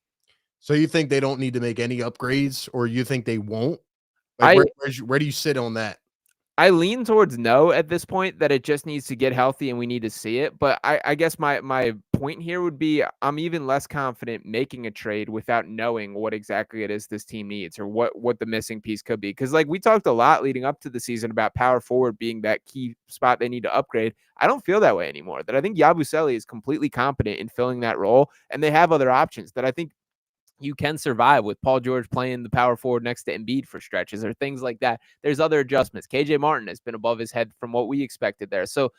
So you think they don't need to make any upgrades, or you think they won't? Like, I where do you sit on that? I lean towards no at this point, that it just needs to get healthy and we need to see it. But I guess my point here would be I'm even less confident making a trade without knowing what exactly it is this team needs or what the missing piece could be. Because like we talked a lot leading up to the season about power forward being that key spot they need to upgrade. I don't feel that way anymore. That I think Yabusele is completely competent in filling that role, and they have other options that I think you can survive with Paul George playing the power forward next to Embiid for stretches or things like that. There's other adjustments. KJ Martin has been above his head from what we expected there. So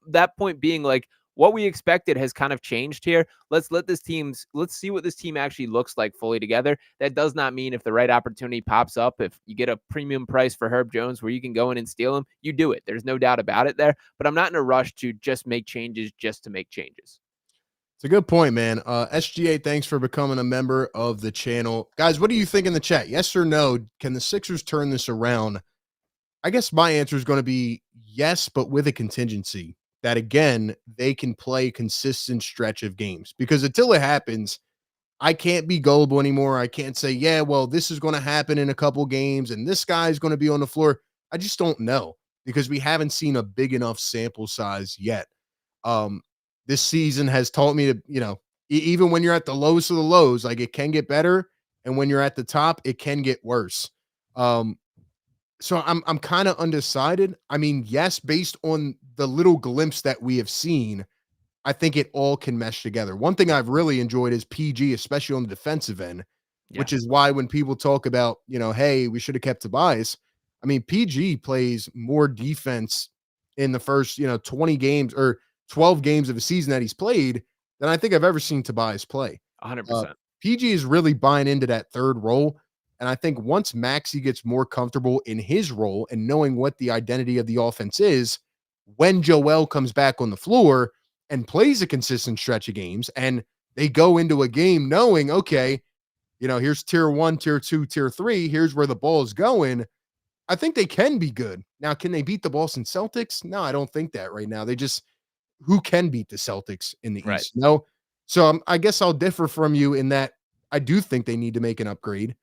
that point being like what we expected has kind of changed here. Let's see what this team actually looks like fully together. That does not mean if the right opportunity pops up, if you get a premium price for Herb Jones where you can go in and steal him, you do it. There's no doubt about it there, but I'm not in a rush to just make changes just to make changes. It's a good point, man. SGA, thanks for becoming a member of the channel. Guys, what do you think in the chat? Yes or no? Can the Sixers turn this around? I guess my answer is going to be yes, but with a contingency that, again, they can play consistent stretch of games. Because until it happens, I can't be gullible anymore. I can't say, yeah, well, this is going to happen in a couple games and this guy's going to be on the floor. I just don't know because we haven't seen a big enough sample size yet. This season has taught me to, even when you're at the lowest of the lows, like it can get better. And when you're at the top, it can get worse. So I'm kind of undecided. I mean, yes, based on the little glimpse that we have seen, I think it all can mesh together. One thing I've really enjoyed is PG, especially on the defensive end, which is why when people talk about, hey, we should have kept Tobias. I mean, PG plays more defense in the first, 20 games or 12 games of a season that he's played than I think I've ever seen Tobias play. 100%. PG is really buying into that third role. And I think once Maxey gets more comfortable in his role and knowing what the identity of the offense is, when Joel comes back on the floor and plays a consistent stretch of games and they go into a game knowing, okay, here's tier 1, tier 2, tier 3, here's where the ball is going. I think they can be good. Now, can they beat the Boston Celtics? No, I don't think that right now. Who can beat the Celtics in the East? No. So I guess I'll differ from you in that I do think they need to make an upgrade.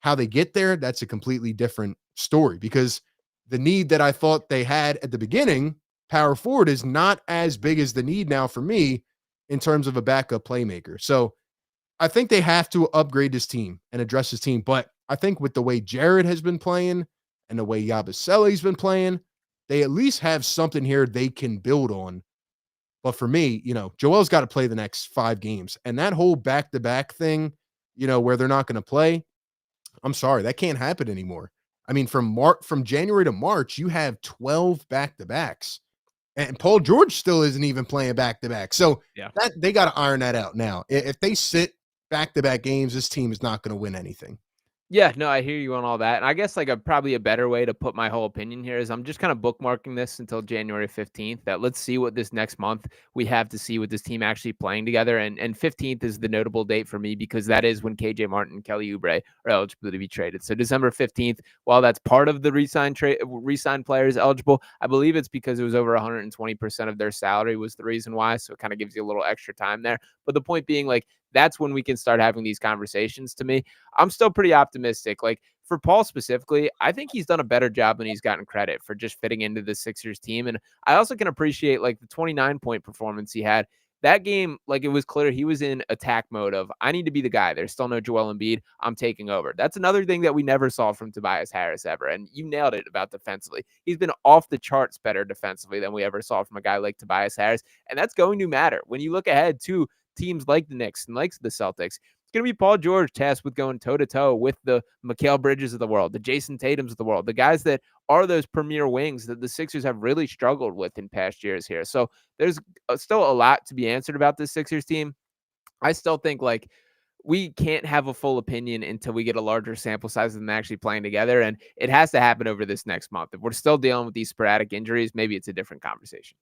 How they get there, that's a completely different story because the need that I thought they had at the beginning, power forward, is not as big as the need now for me in terms of a backup playmaker. So I think they have to upgrade this team and address this team. But I think with the way Jared has been playing and the way Yabusele's been playing, they at least have something here they can build on. But for me, Joel's got to play the next 5 games. And that whole back-to-back thing, where they're not going to play, I'm sorry, that can't happen anymore. I mean, from January to March, you have 12 back-to-backs. And Paul George still isn't even playing back-to-back. So that they got to iron that out now. If they sit back-to-back games, this team is not going to win anything. Yeah, no, I hear you on all that. And I guess like probably a better way to put my whole opinion here is I'm just kind of bookmarking this until January 15th, that let's see what this next month we have to see with this team actually playing together. And 15th is the notable date for me because that is when KJ Martin and Kelly Oubre are eligible to be traded. So December 15th, while that's part of the re-signed players eligible, I believe it's because it was over 120% of their salary was the reason why. So it kind of gives you a little extra time there. But the point being, like, that's when we can start having these conversations. To me, I'm still pretty optimistic. Like for Paul specifically, I think he's done a better job than he's gotten credit for just fitting into the Sixers team. And I also can appreciate like the 29-point performance he had. That game, like it was clear he was in attack mode of, I need to be the guy. There's still no Joel Embiid. I'm taking over. That's another thing that we never saw from Tobias Harris ever. And you nailed it about defensively. He's been off the charts better defensively than we ever saw from a guy like Tobias Harris. And that's going to matter when you look ahead to teams like the Knicks and like the Celtics. It's going to be Paul George tasked with going toe-to-toe with the Mikal Bridges of the world, the Jason Tatums of the world, the guys that are those premier wings that the Sixers have really struggled with in past years here. So there's still a lot to be answered about this Sixers team. I still think like we can't have a full opinion until we get a larger sample size of them actually playing together. And it has to happen over this next month. If we're still dealing with these sporadic injuries, maybe it's a different conversation.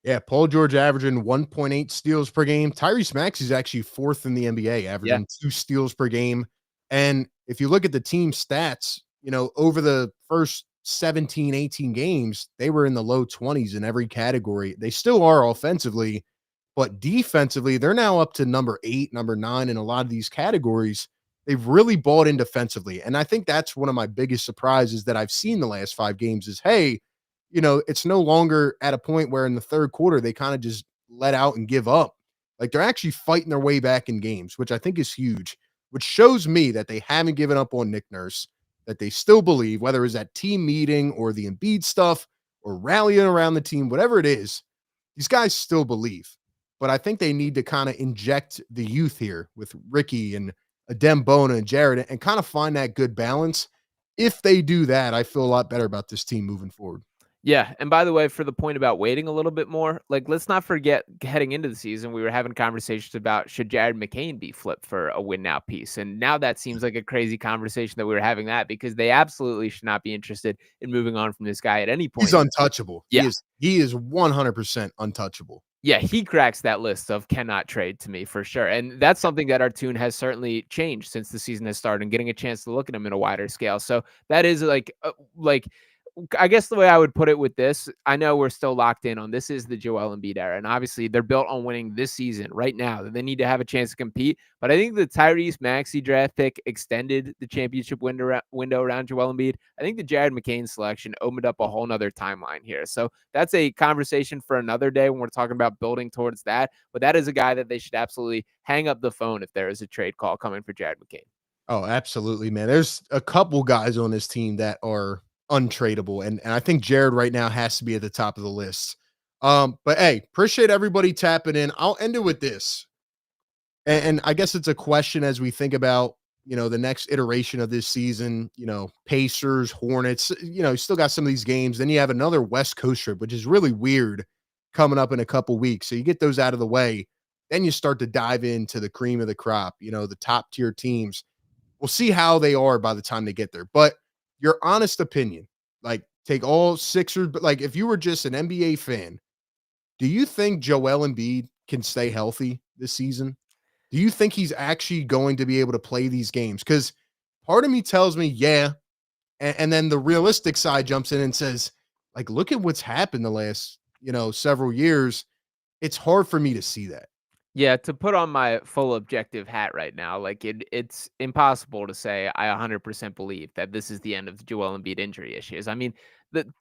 Yeah, Paul George averaging 1.8 steals per game. Tyrese Maxey's actually fourth in the NBA, averaging 2 steals per game. And if you look at the team stats, over the first 17, 18 games, they were in the low 20s in every category. They still are offensively, but defensively, they're now up to number 8, number 9 in a lot of these categories. They've really bought in defensively. And I think that's one of my biggest surprises that I've seen the last 5 games is, hey, it's no longer at a point where in the third quarter they kind of just let out and give up. Like they're actually fighting their way back in games, which I think is huge, which shows me that they haven't given up on Nick Nurse, that they still believe, whether it's that team meeting or the Embiid stuff or rallying around the team, whatever it is, these guys still believe. But I think they need to kind of inject the youth here with Ricky and Adem Bona and Jared and kind of find that good balance. If they do that, I feel a lot better about this team moving forward. Yeah, and by the way, for the point about waiting a little bit more, like let's not forget heading into the season, we were having conversations about should Jared McCain be flipped for a win now piece. And now that seems like a crazy conversation that we were having that because they absolutely should not be interested in moving on from this guy at any point. He's untouchable. Yeah. He is 100% untouchable. Yeah, he cracks that list of cannot trade to me for sure. And that's something that our tune has certainly changed since the season has started and getting a chance to look at him in a wider scale. So that is like I guess the way I would put it with this, I know we're still locked in on this is the Joel Embiid era. And obviously they're built on winning this season right now. They need to have a chance to compete. But I think the Tyrese Maxey draft pick extended the championship window around Joel Embiid. I think the Jared McCain selection opened up a whole nother timeline here. So that's a conversation for another day when we're talking about building towards that. But that is a guy that they should absolutely hang up the phone if there is a trade call coming for Jared McCain. Oh, absolutely, man. There's a couple guys on this team that are untradeable. And I think Jared right now has to be at the top of the list. But hey, appreciate everybody tapping in. I'll end it with this. And I guess it's a question as we think about, the next iteration of this season, Pacers, Hornets, you still got some of these games. Then you have another West Coast trip, which is really weird coming up in a couple weeks. So you get those out of the way. Then you start to dive into the cream of the crop, the top tier teams. We'll see how they are by the time they get there. But your honest opinion, like take all Sixers, but like if you were just an NBA fan, do you think Joel Embiid can stay healthy this season? Do you think he's actually going to be able to play these games? Because part of me tells me, yeah. And then the realistic side jumps in and says, like, look at what's happened the last, several years. It's hard for me to see that. Yeah, to put on my full objective hat right now, like it's impossible to say I 100% believe that this is the end of the Joel Embiid injury issues. I mean,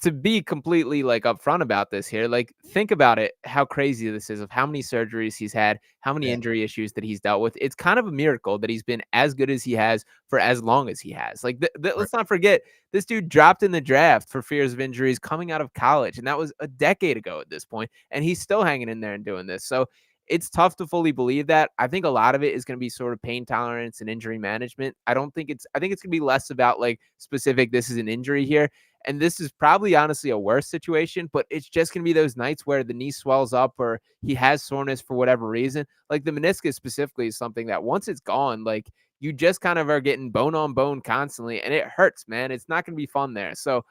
to be completely like upfront about this here, like think about it, how crazy this is of how many surgeries he's had, how many injury issues that he's dealt with. It's kind of a miracle that he's been as good as he has for as long as he has. Like, let's not forget, this dude dropped in the draft for fears of injuries coming out of college, and that was a decade ago at this point, and he's still hanging in there and doing this. So it's tough to fully believe that. I think a lot of it is going to be sort of pain tolerance and injury management. I think it's going to be less about like specific, this is an injury here. And this is probably honestly a worse situation, but it's just going to be those nights where the knee swells up or he has soreness for whatever reason. Like the meniscus specifically is something that once it's gone, like you just kind of are getting bone on bone constantly and it hurts, man. It's not going to be fun there. So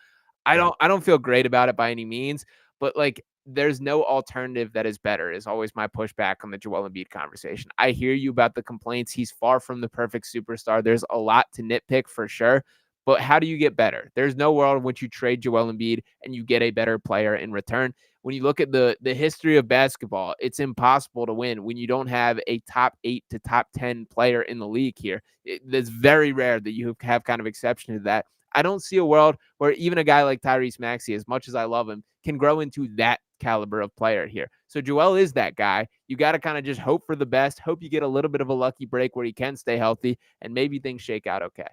I don't feel great about it by any means, but like there's no alternative that is better is always my pushback on the Joel Embiid conversation. I hear you about the complaints. He's far from the perfect superstar. There's a lot to nitpick for sure, But how do you get better? There's no world in which you trade Joel Embiid and you get a better player in return. When you look at the history of basketball, it's impossible to win when you don't have a top 8 to top 10 player in the league here. It's very rare that you have kind of exception to that. I don't see a world where even a guy like Tyrese Maxey, as much as I love him, can grow into that caliber of player here. So Joel is that guy. You got to kind of just hope for the best, hope you get a little bit of a lucky break where he can stay healthy, and maybe things shake out okay.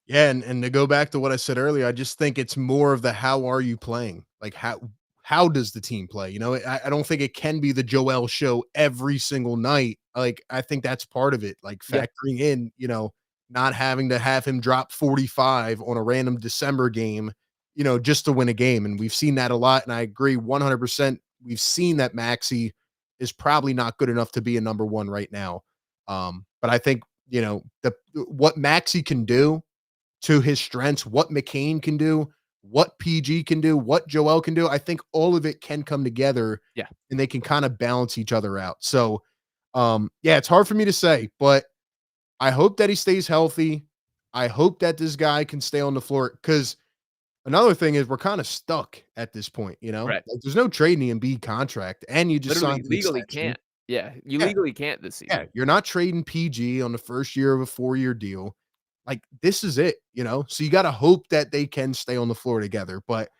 Yeah, and to go back to what I said earlier, I just think it's more of the how are you playing? Like how does the team play? You know, I don't think it can be the Joel show every single night. Like I think that's part of it. Like Yeah. factoring in, you know, not having to have him drop 45 on a random December game, you know, just to win a game. And we've seen that a lot. And I agree 100%. We've seen that Maxi is probably not good enough to be a number one right now. But I think, you know, what Maxi can do to his strengths, what McCain can do, what PG can do, what Joel can do. I think all of it can come together Yeah. and they can kind of balance each other out. So, yeah, it's hard for me to say, but I hope that he stays healthy. I hope that this guy can stay on the floor because another thing is we're kind of stuck at this point, you know? Right. Like, there's no trading the Embiid contract and you just Literally, signed an legally extension. can't. Yeah. You Yeah, legally can't this yeah, season. you're not trading PG on the first year of a 4-year deal. Like, this is it, you know? So you gotta hope that they can stay on the floor together, but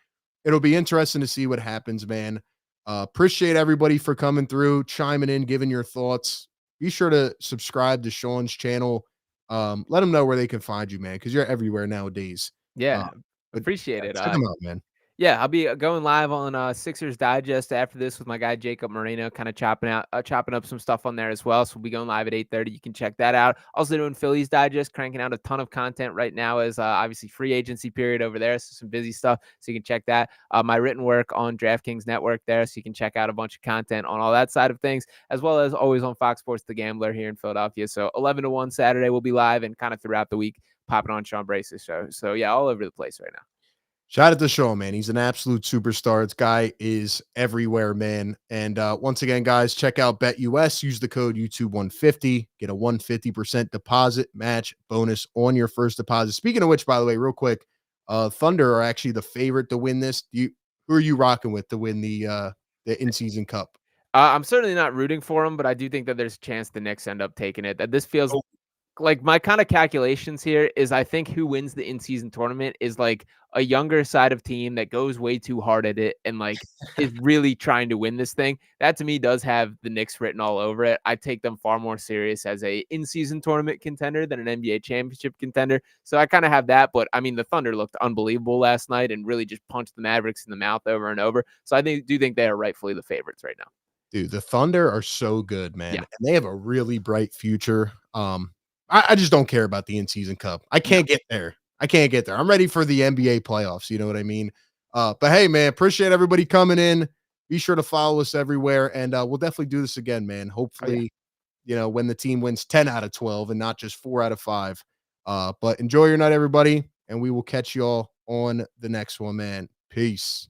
it'll be interesting to see what happens, man. Appreciate everybody for coming through, chiming in, giving your thoughts. Be sure to subscribe to Sean's channel. Let them know where they can find you, man, because you're everywhere nowadays. Uh, Yeah. but Appreciate yeah, it. check them out, man. Yeah, I'll be going live on Sixers Digest after this with my guy Jacob Moreno, kind of chopping up some stuff on there as well. So we'll be going live at 8:30. You can check that out. Also doing Phillies Digest, cranking out a ton of content right now as obviously free agency period over there. So some busy stuff. So you can check that. My written work on DraftKings Network there, so you can check out a bunch of content on all that side of things, as well as always on Fox Sports The Gambler here in Philadelphia. So 11 to 1 Saturday we'll be live and kind of throughout the week popping on Sean Brace's show. So yeah, all over the place right now. Shout out to Sean, man. He's an absolute superstar. This guy is everywhere, man. And once again, guys, check out BetUS. Use the code YouTube150. Get a 150% deposit match bonus on your first deposit. Speaking of which, by the way, real quick, Thunder are actually the favorite to win this. Who are you rocking with to win the in-season cup? I'm certainly not rooting for him, but I do think that there's a chance the Knicks end up taking it. That this feels like my kind of calculations here is I think who wins the in-season tournament is like a younger side of team that goes way too hard at it and like is really trying to win this thing. That to me does have the Knicks written all over it. I take them far more serious as a in-season tournament contender than an NBA championship contender. So I kind of have that, but I mean the Thunder looked unbelievable last night and really just punched the Mavericks in the mouth over and over. So I do think they are rightfully the favorites right now. Dude, the Thunder are so good, man. Yeah. And they have a really bright future. I just don't care about the in-season cup. I can't get there. I can't get there. I'm ready for the NBA playoffs. You know what I mean? But hey, man, appreciate everybody coming in. Be sure to follow us everywhere. And we'll definitely do this again, man. Hopefully, you know, when the team wins 10 out of 12 and not just 4 out of 5. But enjoy your night, everybody. And we will catch y'all on the next one, man. Peace.